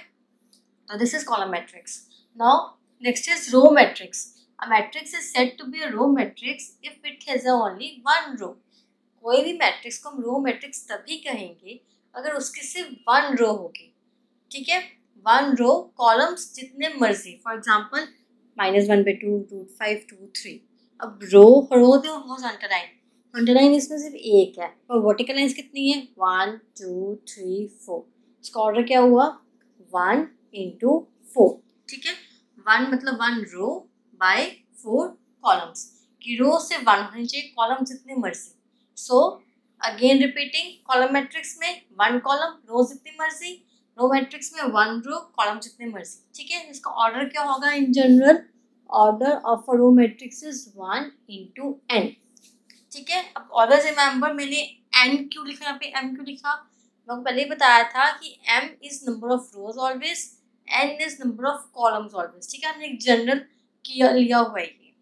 तो this is column matrix. Now next is row matrix. A matrix is said to be a row matrix if it has only one row. कोई भी मैट्रिक्स को हम रो मैट्रिक्स तभी कहेंगे अगर उसकी सिर्फ 1 रो होगी, ठीक है। 1 रो, कॉलम्स जितने मर्जी, फॉर एग्जाम्पल -1/2, √5 2 3। अब रो दे और हॉरिजॉन्टल लाइन, हॉरिजॉन्टल लाइन इसमें सिर्फ एक है और वर्टिकल लाइंस कितनी है? 1 2 3 4। इसका ऑर्डर क्या हुआ? 1 इंटू 4, ठीक है। 1 मतलब 1 रो बाय 4 कॉलम्स, की रो से 1 होनी चाहिए, कॉलम जितने मर्जी। So again repeating, column matrix में 1 कॉलम, रो जितनी मर्जी, रो मैट्रिक्स में 1 रो, कॉलम जितने मर्जी, ठीक है। इसका ऑर्डर क्या होगा? In general order of a row matrix is 1 into n, ठीक है। अब ऑर्डर रिमेंबर, मैंने n क्यों लिखा, यहाँ पे m क्यों लिखा? मैं पहले ही बताया था कि m is number of rose always, n is number of columns always, ठीक है। हमने एक जनरल किया लिया हुआ है ये,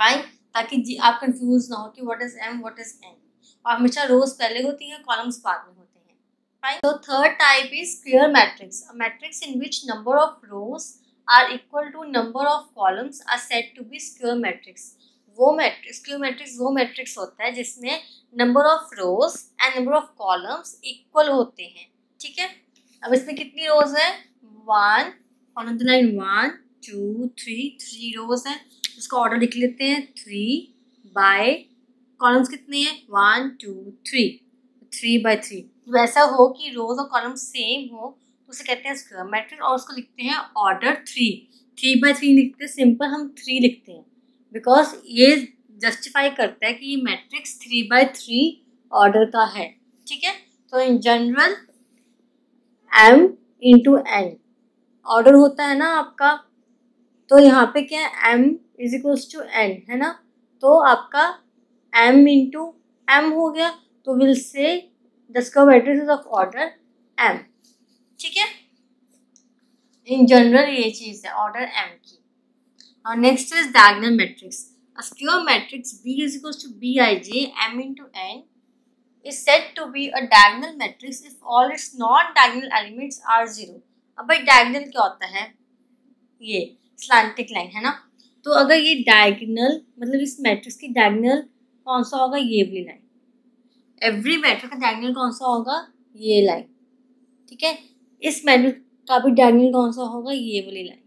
फाइन, ताकि आप कंफ्यूज ना हो कि what is m what is n। और हमेशा रोज पहले होती है, कॉलम्स बाद में होते हैं। Fine. So third type is square matrix. A matrix in which number of rows are equal to number of columns are said to be square matrix. वो मैट्रिक्स, स्क्वायर मैट्रिक्स वो मैट्रिक्स होता है जिसमें number of rose and number of columns equal होते हैं, ठीक है। अब इसमें कितनी रोज है? 1 ऑन द लाइन 1 2 3 रोज है। इसका ऑर्डर लिख लेते हैं 3 बाय कॉलम्स कितने हैं? 1 2 3 वैसा हो कि रोज और कॉलम सेम हो तो उसे कहते हैं स्क्वायर मैट्रिक्स, और उसको लिखते हैं ऑर्डर 3 लिखते हैं, सिंपल हम 3 लिखते हैं बिकॉज ये जस्टिफाई करता है कि ये मैट्रिक्स 3/3 ऑर्डर का है, ठीक है। तो in general m into n order होता है ना आपका, तो यहाँ पे क्या है? m is equals to n है ना, तो आपका m इंटू m हो गया, तो will say the square matrix is of order m, ठीक है। इन जनरल ये चीज है ऑर्डर m की। और next is diagonal matrix. A square matrix b is equals to bij m into n is said to be a diagonal matrix if all its non-diagonal elements are 0। अब भाई डायगोनल क्या होता है? ये स्लैंटिक लाइन है ना, तो अगर ये डायगोनल मतलब इस मैट्रिक्स की डायगोनल कौन सा होगा? ये वाली लाइन। एवरी मैट्रिक्स का डायगोनल कौन सा होगा? ये लाइन, ठीक है। इस मैट्रिक्स का भी डायगोनल कौन सा होगा? ये वाली लाइन,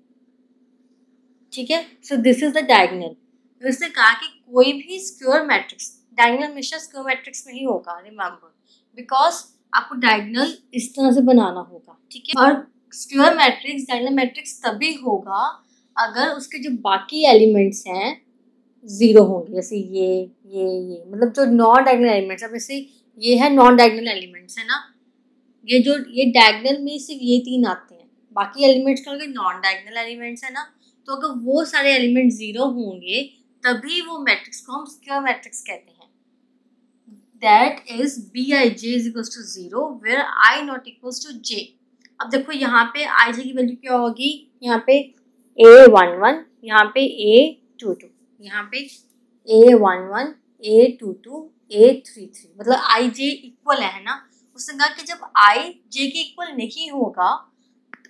ठीक है। So this is the diagonal. तो इसने कहा कि कोई भी स्क्वायर मैट्रिक्स, डायगोनल हमेशा स्क्वायर मैट्रिक्स में ही होगा, रिमेंबर, बिकॉज आपको डायगोनल इस तरह से बनाना होगा, ठीक है। और स्क्वायर मैट्रिक्स डायगोनल मैट्रिक्स तभी होगा अगर उसके जो बाकी एलिमेंट्स हैं 0 होंगे, जैसे ये मतलब जो नॉन डायगोनल एलिमेंट्स, अब जैसे ये है नॉन डायगोनल एलिमेंट्स है ना, ये डायगोनल में सिर्फ ये 3 आते हैं, बाकी एलिमेंट्स का नॉन डायगोनल एलिमेंट्स है ना, तो अगर वो सारे एलिमेंट 0 होंगे तभी वो मैट्रिक्स को हम स्क्वायर मैट्रिक्स कहते हैं। That is Bij is equals to 0 where I not equals to j। अब देखो यहाँ पे Ij की वैल्यू क्या होगी? यहाँ पे A11, यहाँ पे A22, यहाँ पे A11 A22 A33, मतलब Ij इक्वल है ना। उसने कहा कि जब I j के इक्वल नहीं होगा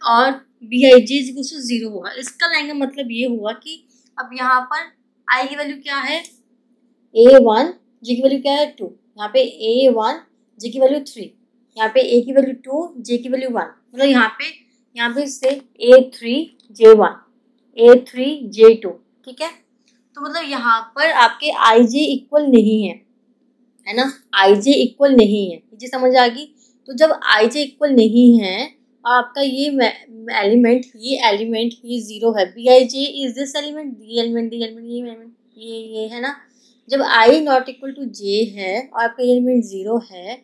और Bij इज इक्वल टू 0 होगा, इसका लाइन का मतलब ये हुआ कि अब यहाँ पर I की वैल्यू क्या है? A1 जे की वैल्यू क्या है 2, यहाँ पे A1 जे की वैल्यू 3, यहाँ पे A की वैल्यू 2 जे की वैल्यू 1, मतलब यहाँ पे से A3 J1 A3 J2, ठीक है। तो मतलब यहाँ पर आपके IJ इक्वल नहीं है ना, IJ इक्वल नहीं है, ये समझ आ गई। तो जब IJ इक्वल नहीं है और आपका ये एलिमेंट ये जीरो है, Bij इज दिस एलिमेंट, ये है ना। जब I not equal to J है और आपका ये एलिमेंट जीरो है,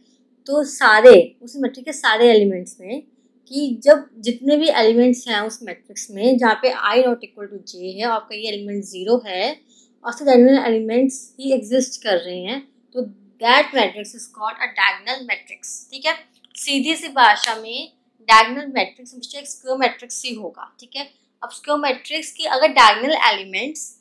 तो सारे उस मैट्रिक्स के सारे एलिमेंट्स में, कि जब जितने भी एलिमेंट्स हैं उस मैट्रिक्स में जहाँ पे I not equal to J है और आपका ये एलिमेंट जीरो है और सिर्फ एलिमेंट्स ही एग्जिस्ट कर रहे हैं, तो that matrix is called a diagonal matrix, ठीक है। सीधी सी भाषा में डायगोनल मैट्रिक्स हमेशा एक स्क्वायर मैट्रिक्स ही होगा, ठीक है। अब स्क्वायर मैट्रिक्स की अगर डायगोनल एलिमेंट्स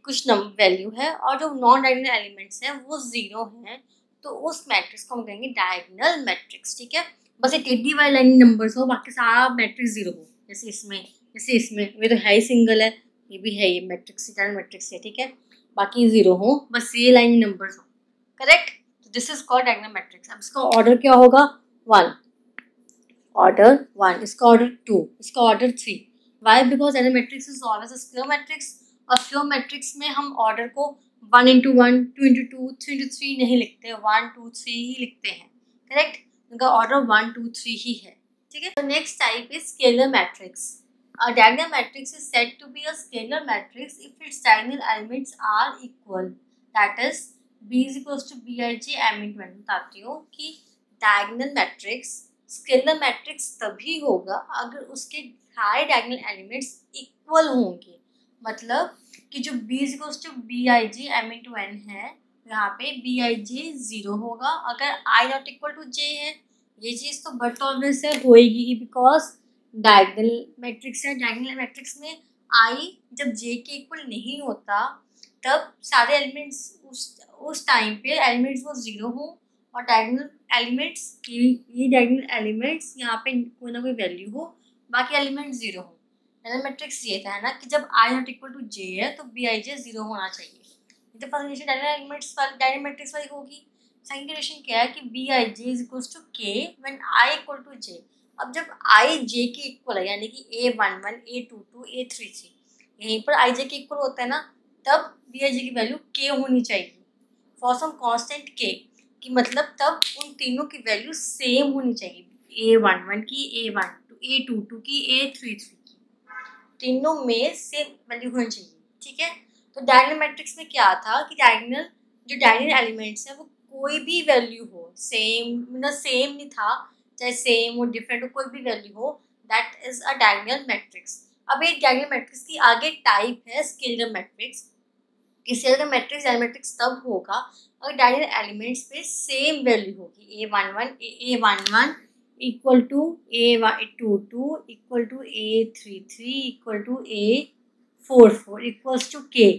कुछ वैल्यू है और जो नॉन डायगोनल एलिमेंट्स हैं वो जीरो हैं, तो उस मैट्रिक्स को हम कहेंगे डायगोनल मैट्रिक्स, ठीक है। बस एक टेढ़ी वाली लाइन नंबर्स हो, बाकी सारा मैट्रिक्स जीरो हो, जैसे इसमें ये तो है ही सिंगल है, ये भी है, ये मैट्रिक्स डायगोनल मैट्रिक्स है, ठीक है। बाकी जीरो हो, बस ये लाइन नंबर्स हो, करेक्ट। तो this is called diagonal matrix. अब इसका ऑर्डर क्या होगा, 1, ऑर्डर 1, इसका ऑर्डर 2, इसका order 3। Why? Because diagonal matrix is always a square matrix, और स्क्वायर मैट्रिक्स में हम ऑर्डर को 1 into 1, 2 into 2, 3 into 3 नहीं लिखते, 1 2 3 ही लिखते हैं, करेक्ट। उनका ऑर्डर 1 2 3 ही है, ठीक है। तो next type is scalar matrix. A diagonal matrix is said to be a scalar matrix if its diagonal elements are equal. That is, B is equals to Bij M into N। बताती हूँ कि diagonal matrix स्केलर मैट्रिक्स तभी होगा अगर उसके सारे डायगोनल एलिमेंट्स इक्वल होंगे। मतलब कि जो B is equals to Bij M into N है, यहाँ पे Bij जीरो होगा अगर I not equal to J है। ये चीज़ तो बट ऑब्वियस है, होएगी ही, बिकॉज डायगोनल मैट्रिक्स है। डायगोनल मैट्रिक्स में I जब J के इक्वल नहीं होता तब सारे एलिमेंट्स उस टाइम पे एलिमेंट्स वो जीरो हो, और डायगोनल एलिमेंट्स ये डायगोनल एलिमेंट्स यहाँ पे कोई ना कोई वैल्यू हो, बाकी एलिमेंट जीरो हो। डायगोनल मैट्रिक्स ये था ना कि जब I not equal to J है तो Bij जीरो होना चाहिए। तो फर्स्ट कंडीशन डायगोनल मैट्रिक्स वाली होगी। सेकंड कंडीशन क्या है कि Bij is equals to K when I equal to J। अब जब I J के इक्वल है, यानी कि A11 A22 A33 यहीं पर I J के इक्वल होता है ना, तब Bij की वैल्यू K होनी चाहिए फॉर सम कांस्टेंट K, कि मतलब तब उन तीनों की वैल्यू सेम होनी चाहिए, A11 की A12 A22 की A33 की, तीनों में सेम वैल्यू होनी चाहिए, ठीक है। तो डायगोनल मैट्रिक्स में क्या था कि जो डायगोनल एलिमेंट्स हैं वो कोई भी वैल्यू हो, सेम नहीं था, चाहे सेम हो डिफरेंट हो, कोई भी वैल्यू हो, that is a diagonal matrix. अब एक डायगोनल मैट्रिक्स की आगे टाइप है scalar matrix. Scalar matrix diagonal matrix तब होगा अगर डायगोनल एलिमेंट्स पे सेम वैल्यू होगी, A11 equal to A22 equal to A33 equal to A44 equals to K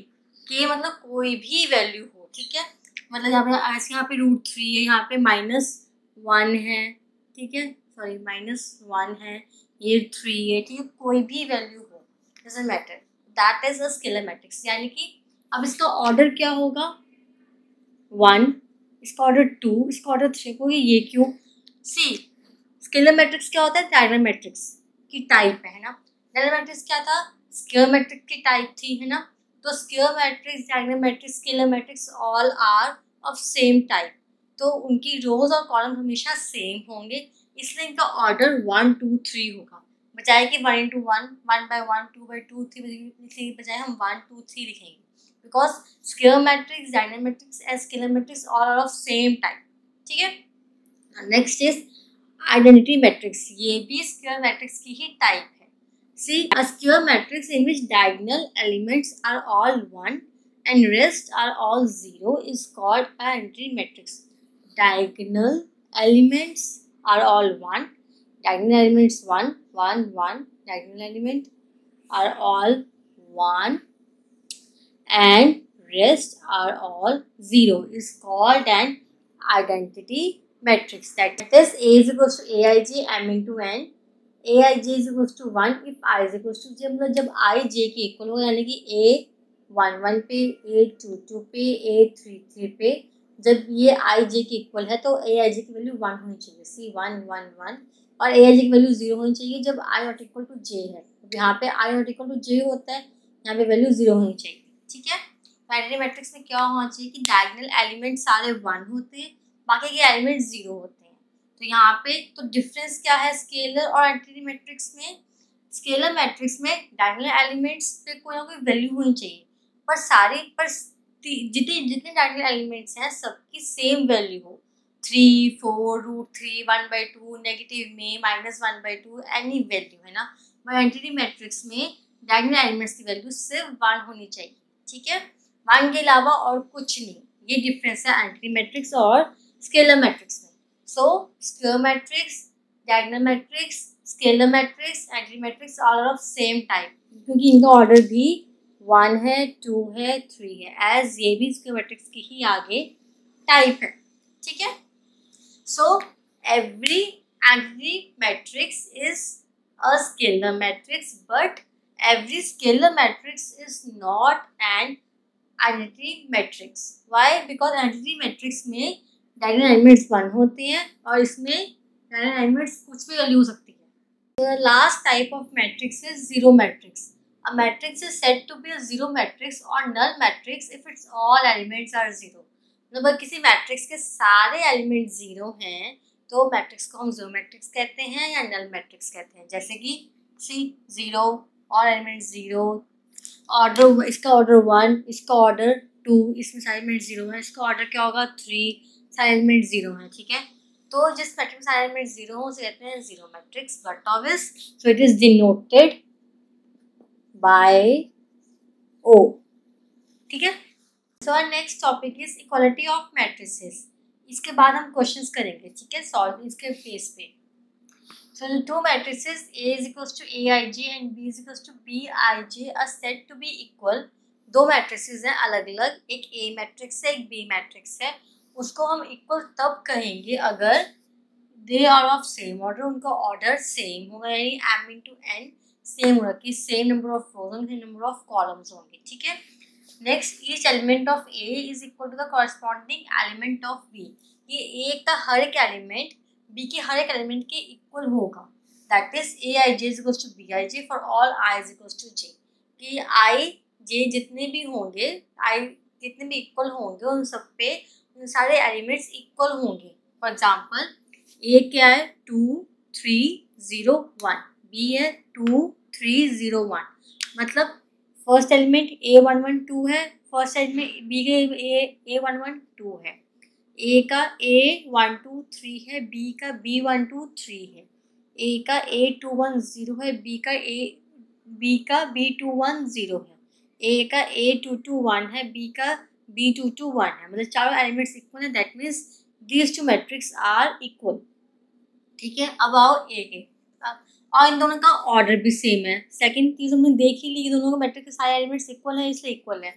मतलब कोई भी वैल्यू हो, ठीक है। मतलब यहाँ पे √3 है, यहाँ पे -1 है, ठीक है, सॉरी -1 है, ये 3 है, ठीक है, कोई भी वैल्यू हो, doesn't matter, that is a scalar matrix. यानी कि अब इसका ऑर्डर क्या होगा, 1, इसका ऑर्डर 2, इसका ऑर्डर 3 होगी। ये क्यों? सी स्केलर मैट्रिक्स क्या होता है, डायगोनल मैट्रिक्स की टाइप है ना। डायगोनल मैट्रिक्स क्या था, स्क्वायर मैट्रिक्स की टाइप थी, है ना। तो square matrix, diagonal matrix, scalar matrix all are of same type, तो उनकी रोज और कॉलम हमेशा सेम होंगे, इसलिए इनका ऑर्डर 1 2 3 होगा। बजाय कि 1 into 1, 1 by 1, 2 by 2, 3 by 3 बजाय हम 1 2 3 लिखेंगे, because square matrix, diagonal matrix and scalar matrix all are of same type, ठीक है। नेक्स्ट इज आइडेंटिटी मैट्रिक्स, ये भी स्क्वायर मैट्रिक्स की ही टाइप है। See a square matrix in which diagonal elements are all 1 and rest are all 0 is called an identity matrix. Diagonal elements are all 1. Diagonal elements 1 1 1. Diagonal element are all 1 and rest are all 0 is called an identity matrix. That is, A is equals to Aij M into N. Aij is equals to 1 if I is equals to J। मतलब जब I J के इक्वल हो, यानी कि A 1 1 पे, A 2 2 पे, A 3 3 पे। जब ये i j के इक्वल है तो a i j की वैल्यू 1 होनी चाहिए, सी 1 1 1, और a i j की वैल्यू 0 होनी चाहिए जब i not equal to j है। तो यहाँ पे i not equal to j होता है, यहाँ पे वैल्यू 0 होनी चाहिए। ठीक है, बाइनरी मैट्रिक्स में क्या होना चाहिए कि डायगोनल एलिमेंट सारे 1 होते हैं, बाकी के एलिमेंट 0 होते हैं। तो यहाँ पे तो डिफरेंस क्या है स्केलर और एंटिटी मैट्रिक्स में? स्केलर मैट्रिक्स में डायगोनल एलिमेंट्स पे कोई ना कोई वैल्यू होनी चाहिए, पर जितने जितने डायगोनल एलिमेंट्स हैं सबकी सेम वैल्यू हो, 3 4 √3 1/2 नेगेटिव में -1/2 एनी वैल्यू है ना। पर एंटिटी मैट्रिक्स में डायगोनल एलिमेंट्स की वैल्यू सिर्फ 1 होनी चाहिए। ठीक है, 1 के अलावा और कुछ नहीं। ये डिफरेंस है एंटिटी मैट्रिक्स और स्केलर मैट्रिक्स में। So square matrix, diagonal matrix, scalar matrix, entity matrix all of same type, क्योंकि इनका ऑर्डर भी 1 है, 2 है, 3 है, एज ये भी स्क्वायर मैट्रिक्स की ही आगे टाइप है। ठीक है, so every entity matrix is a scalar matrix, but every scalar matrix is not an identity matrix. Why? Because identity matrix में diagonal elements 1 होते हैं और इसमें diagonal elements कुछ भी वैल्यू हो सकती है। The last type of matrix is zero matrix. A matrix is said to be a zero matrix or null matrix if its all elements are zero. मतलब किसी मैट्रिक्स के सारे एलिमेंट जीरो हैं तो मैट्रिक्स को हम जीरो मैट्रिक्स कहते हैं या नल मैट्रिक्स कहते हैं। जैसे कि सी 0 और एलिमेंट 0, ऑर्डर इसका ऑर्डर 1, इसका ऑर्डर 2, इसमें सारे एलिमेंट 0 है, इसका ऑर्डर क्या होगा 3, सारे एलिमेंट 0 है। ठीक है, तो जिस मैट्रिक्स में सारे एलिमेंट 0 हो उसे कहते हैं zero matrix, but obvious so it is denoted by O। ठीक है, so our next topic is equality of matrices. इसके बाद हम क्वेश्चंस करेंगे। ठीक है, सॉल्व इसके बेस पे। So the two matrices A is equals to Aij and B is equals to Bij are said to be equal। दो मैट्रिसेस हैं अलग अलग, एक A मैट्रिक्स है एक B मैट्रिक्स है। उसको हम इक्वल तब कहेंगे अगर they are of same order, उनका ऑर्डर सेम होगा, यानी m into n सेम होगा कि सेम नंबर ऑफ रोज होंगे, सेम नंबर ऑफ कॉलम्स होंगे। ठीक है, next each element of A is equal to the corresponding element of B। ये A का हर एक एलिमेंट B के हर एक एलिमेंट के इक्वल होगा, that is Aij is equals to Bij for all I is equals to J। कि I J जितने भी होंगे, I जितने भी इक्वल होंगे उन सब पे उन सारे एलिमेंट्स इक्वल होंगे। फॉर एग्जांपल A क्या है 2 3 0 1, B है 2 3 0 1, मतलब फर्स्ट एलिमेंट A11 2 है, फर्स्ट एलिमेंट B के A11 2 है, A का A12 3 है, B का B12 3 है, A का A21 0 है, B का B21 0 है, A का A22 1 है, B का B22 1 है, मतलब चारों एलिमेंट्स इक्वल है, that means these two matrix are equal. ठीक है, अब आओ A के, और इन दोनों का ऑर्डर भी सेम है। सेकंड चीज हमने देख ही ली कि दोनों का मैट्रिक्स के सारे एलिमेंट्स इक्वल है, इसलिए इक्वल है।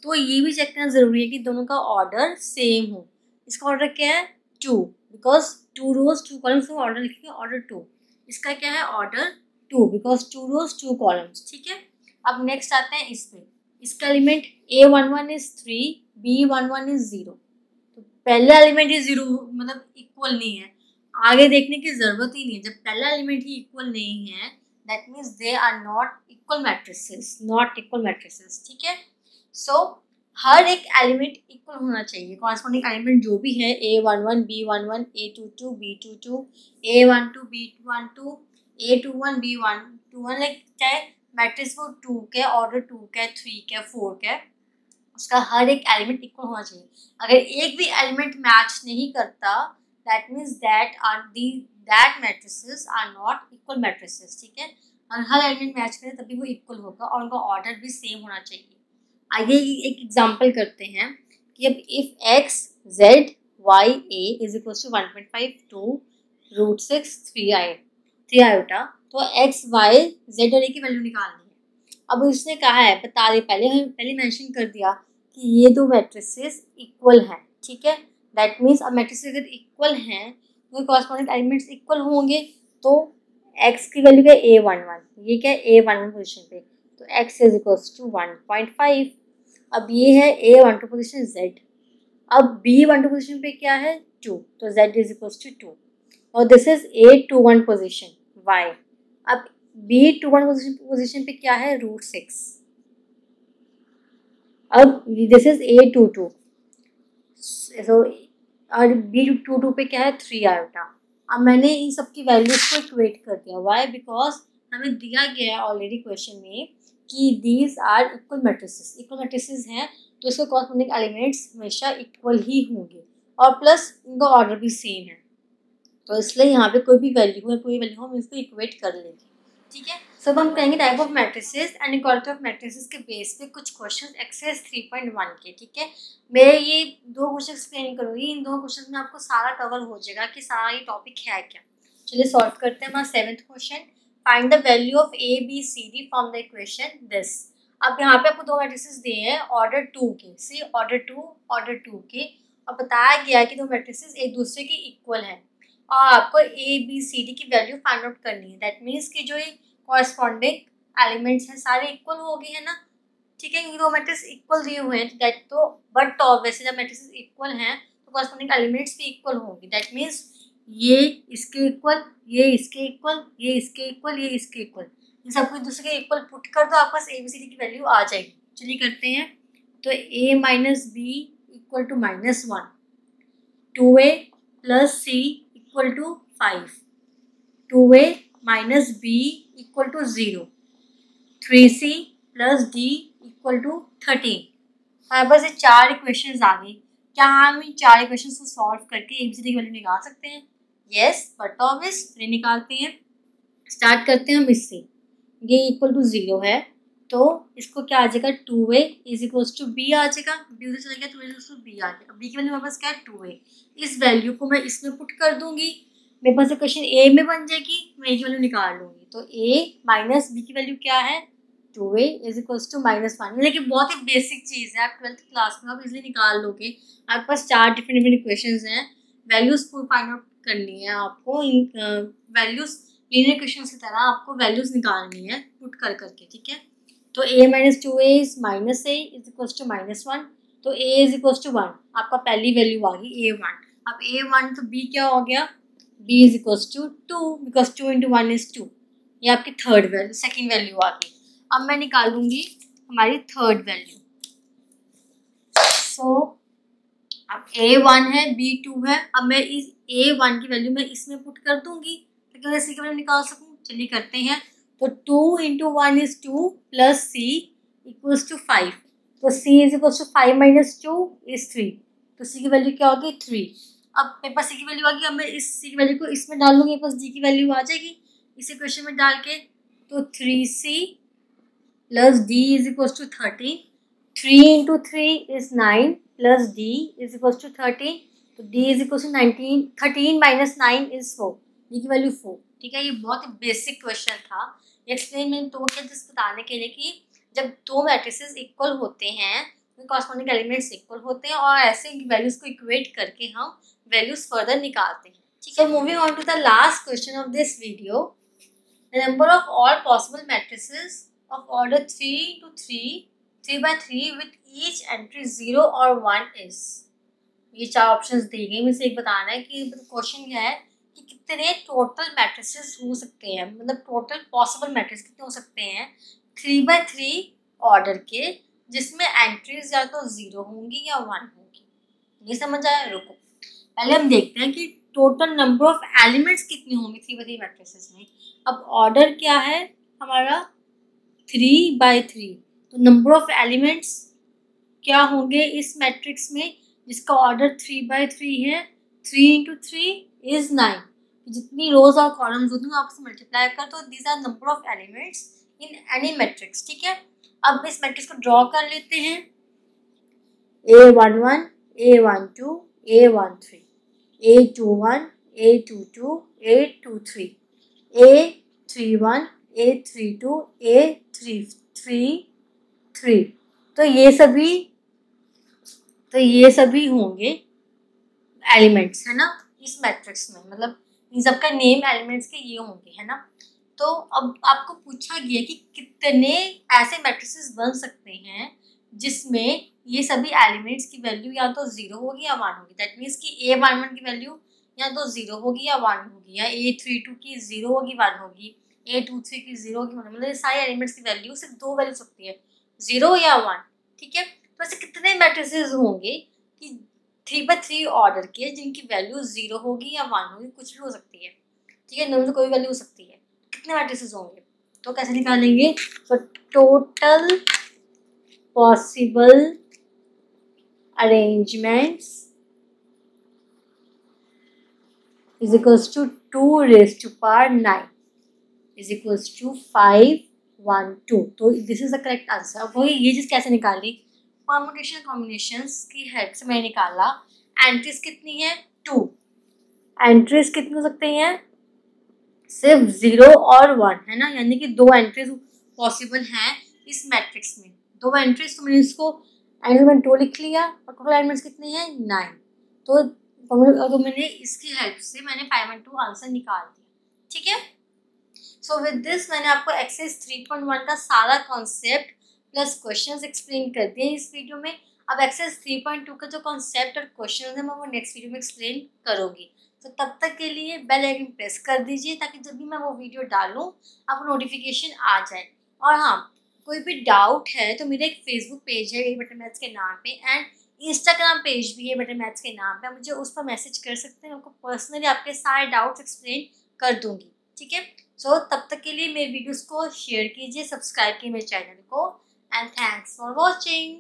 तो ये भी चेक करना जरूरी है कि दोनों का ऑर्डर सेम हो। इसका ऑर्डर क्या है 2, बिकॉज 2 रोज 2 कॉलम्स का ऑर्डर लिखेंगे ऑर्डर 2। इसका क्या है ऑर्डर 2 बिकॉज 2 रोज 2 कॉलम्स। ठीक है, अब नेक्स्ट आते हैं इस पे। इसका element A11 is 3, B11 is 0। तो पहला एलिमेंट ही 0 मतलब इक्वल नहीं है, आगे देखने की जरूरत ही नहीं है। जब पहला एलिमेंट ही इक्वल नहीं है that means they are not equal matrices, not equal matrices. ठीक है, सो हर एक एलिमेंट इक्वल होना चाहिए। कॉरस्पॉन्डिंग एलिमेंट जो भी है A11 B11 A22 B22 A12 B12 A21 B21, like चाहे मैट्रिक्स वो 2 के ऑर्डर 2 के 3 के 4 के, उसका हर एक एलिमेंट इक्वल होना चाहिए। अगर एक भी एलिमेंट मैच नहीं करता that means that matrices are not equal matrices। ठीक है, और हर एलिमेंट मैच करें तभी वो इक्वल होगा और उनका ऑर्डर भी सेम होना चाहिए। आगे एक एग्जांपल करते हैं कि अब if x z y a is equals to 1.5 2 √6 3 iota, तो x y z और a की वैल्यू निकालनी है। अब उसने कहा है बता दे, पहले मेंशन कर दिया कि ये दो मैट्रिसेस इक्वल हैं। ठीक है, दैट मीन्स अब मैट्रिसेस अगर इक्वल हैं तो कॉरस्पॉन्डिंग एलिमेंट्स इक्वल होंगे, तो x की वैल्यू क्या A11, ये क्या A11 पोजीशन पे, तो x इज इक्वल्स टू 1.5 अब ये है A12 पोजीशन Z, अब B12 पोजीशन पे क्या है 2, तो Z इज इक्वल टू 2 और this is A21 position Y। अब B21 पोजीशन पे क्या है √6, अब दिस इज A22 सो और B22 पे क्या है 3 आयोटा। अब मैंने इन सब की वैल्यूज को इक्वेट कर दिया, वाई बिकॉज हमें दिया गया है ऑलरेडी क्वेश्चन में कि दीज आर इक्वल मैट्रिसेस हैं तो इसके कॉरस्पॉन्डिंग एलिमेंट्स हमेशा इक्वल ही होंगे और प्लस इनका ऑर्डर भी सेम है, तो इसलिए यहाँ पे कोई भी वैल्यू हो हम इसको इक्वेट कर लेंगे। ठीक है, सब हम कहेंगे type of matrices and equality of matrices के बेस पे कुछ क्वेश्चन एक्सरसाइज 3.1 के। ठीक है, मैं ये 2 क्वेश्चन एक्सप्लेन करूँगी, इन 2 क्वेश्चन में आपको सारा कवर हो जाएगा कि सारा ये टॉपिक है क्या। चलिए सॉल्व करते हैं। हमारा 7th question, find the value of A B C D from the equation this. अब यहाँ पे आपको 2 मैट्रिसेस दिए हैं ऑर्डर 2 के, सी ऑर्डर 2 के, और बताया गया है कि 2 मैट्रिसेस एक दूसरे के इक्वल हैं और आपको A B C D की वैल्यू फाइंड आउट करनी है। दैट मीन्स कि जो ये कॉरस्पॉन्डिंग एलिमेंट्स हैं सारे इक्वल हो गए हैं ना। ठीक है, क्योंकि 2 मैट्रिक्स इक्वल दिए हुए हैं दैट तो बट वैसे जब मैट्रिक्स इक्वल हैं तो कॉरस्पॉन्डिंग एलिमेंट्स भी इक्वल होंगे। दैट मीन्स ये इसके इक्वल, ये इसके इक्वल, ये इसके इक्वल, ये इसके इक्वल, इन सबको एक दूसरे के इक्वल पुट कर दो, आपके पास ABCD की वैल्यू आ जाएगी। चलिए करते हैं। तो A minus B equal to -1, 2A plus C equal to 5, 2A minus B equal to 0, 3C plus D equal to 13। हमारे पास ये 4 इक्वेशंस आ गई। क्या हम इन 4 इक्वेशंस को सॉल्व करके ABCD की वैल्यू निकाल सकते हैं? यस, बट ऑब्वियसली निकालते हैं। स्टार्ट करते हैं हम इससे। ये इक्वल टू 0 है तो इसको क्या आ जाएगा 2A is equal to B आ जाएगा, B उधर चला गया तो इज टू B आ गया। B की वैल्यू मेरे पास क्या है 2A, इस वैल्यू को मैं इसमें पुट कर दूंगी, मेरे पास इक्वेशन A में बन जाएगी, मैं A की वैल्यू निकाल लूंगी। तो A माइनस B की वैल्यू क्या है 2A इज इक्वल टू -1। लेकिन बहुत ही बेसिक चीज़ है, आप 12th क्लास में आप इजिली निकाल लोगे। आपके पास 4 डिफरेंट इक्वेशंस हैं, वैल्यूज को फाइंड आउट करनी है आपको, वैल्यूज लीनियर इक्वेशंस की तरह आपको वैल्यूज निकालनी है पुट कर करके। ठीक है, तो A minus 2A is minus A is equal to -1, तो A इज इक्वल टू 1, आपका पहली वैल्यू आ गई A1। अब A1 तो B क्या हो गया B is equal to 2 because 2 into 1 is 2, ये आपकी सेकेंड वैल्यू आ गई। अब मैं निकालूंगी हमारी थर्ड वैल्यू। सो अब A1 है B2 है, अब मैं इस A1 की वैल्यू मैं इसमें पुट कर दूंगी ताकि मैं इसी की वैल्यू निकाल सकूं। चलिए करते हैं। तो 2 into 1 is 2 plus C equals to 5, तो C is equals to 5 minus 2 is 3, तो C की वैल्यू क्या होगी 3। अब मेरे पास C की वैल्यू आ गई, अब मैं इस C की वैल्यू को इसमें डाल लूँगी, मेरे पास D की वैल्यू आ जाएगी इस इक्वेशन में डाल के। तो 3C plus D is equal to 13, 3 into 3 is 9 plus D is equal to 13, तो D is equal to 19, 13 minus 9 is 4, D की वैल्यू 4। ठीक है, ये बहुत ही बेसिक क्वेश्चन था। एक्सप्लेन मैंने तो किया जिस बताने के लिए कि जब 2 मैट्रिसेस इक्वल होते हैं तो कॉरस्पॉन्डिंग एलिमेंट्स इक्वल होते हैं और ऐसे वैल्यूज को इक्वेट करके हम वैल्यूज फर्दर निकालते हैं। ठीक है, moving on to the last question of this video, the number of all possible matrices of order 3 to 3 by 3 with each entry 0 or 1 is। ये 4 ऑप्शंस दी गई, मुझे एक बताना है कि क्वेश्चन क्या है कि कितने टोटल मैट्रिसेस हो सकते हैं, मतलब टोटल पॉसिबल मैट्रिक्स कितने हो सकते हैं 3 by 3 ऑर्डर के जिसमें एंट्रीज या तो 0 होंगी या 1 होंगी। ये समझ आया? रुको पहले हम देखते हैं कि टोटल नंबर ऑफ एलिमेंट्स कितनी होंगी 3 by 3 मैट्रिसेस में। अब ऑर्डर क्या है हमारा 3 by 3, तो नंबर ऑफ एलिमेंट्स क्या होंगे इस मैट्रिक्स में जिसका ऑर्डर 3 by 3 है, 3 इंटू 3 इज 9, जितनी रोज और कॉलम्स होती हैं आपसे मल्टीप्लाई कर दो, these are number of elements in any matrix. ठीक है, अब इस मैट्रिक्स को ड्रॉ कर लेते हैं। A11, A12, A13, A21, A22, A23, A31, A32, A33, तो ये सभी होंगे एलिमेंट्स, है ना, इस मैट्रिक्स में, मतलब इन सबका नेम एलिमेंट्स के ये होंगे, है ना। तो अब आपको पूछा गया कि कितने ऐसे मैट्रिसेस बन सकते हैं जिसमें ये सभी एलिमेंट्स की वैल्यू या तो 0 होगी या 1 होगी। दैट मीन्स कि A11 की वैल्यू या तो 0 होगी या 1 होगी, या A32 की 0 होगी 1 होगी, A23 की 0 होगी 1, मतलब ये सारे एलिमेंट्स की वैल्यू सिर्फ 2 वैल्यू सकती है, 0 या 1। ठीक है, तो ऐसे कितने मैट्रिसेस होंगे कि 3x3 ऑर्डर के जिनकी वैल्यू 0 होगी या 1 होगी, कुछ भी हो सकती है। ठीक है, इनमें से कोई वैल्यू हो सकती है। कितने मैट्रिसेस होंगे, तो कैसे निकालेंगे? तो total possible arrangements is equals to 2 raised to power 9 is equals to 512। तो this is the correct answer. अब वही ये चीज़ कैसे निकाली? परमुटेशन कॉम्बिनेशंस की हेल्प से मैंने निकाला। एंट्रीज कितनी है? 2। एंट्रीज कितनी हो सकती हैं? सिर्फ 0 और 1 है ना, यानी कि 2 एंट्रीज पॉसिबल हैं इस मैट्रिक्स में। 2 एंट्रीज, तो मैंने इसको एलिमेंट 2 लिख लिया और टोटल एलिमेंट्स कितने हैं? 9। तो मैंने इसकी हेल्प से मैंने 512 आंसर निकाल दिया। ठीक है, सो विद दिस मैंने आपको एक्सरसाइज 3.1 का सारा कॉन्सेप्ट प्लस क्वेश्चंस एक्सप्लेन कर दिए इस वीडियो में। अब एक्सरसाइज 3.2 का जो कॉन्सेप्ट और क्वेश्चन है मैं वो नेक्स्ट वीडियो में एक्सप्लेन करूँगी। तो तब तक के लिए बेल आइकन प्रेस कर दीजिए ताकि जब भी मैं वो वीडियो डालूँ आपको नोटिफिकेशन आ जाए। और हाँ, कोई भी डाउट है तो मेरा एक फेसबुक पेज है ए बटर मैथ्स के नाम पे, एंड इंस्टाग्राम पेज भी है बटर मैथ्स के नाम पे। मुझे उस पर मैसेज कर सकते हैं, आपको पर्सनली आपके सारे डाउट्स एक्सप्लेन कर दूंगी। ठीक है, सो तब तक के लिए मेरे वीडियोस को शेयर कीजिए, सब्सक्राइब कीजिए मेरे चैनल को, एंड थैंक्स फॉर वॉचिंग।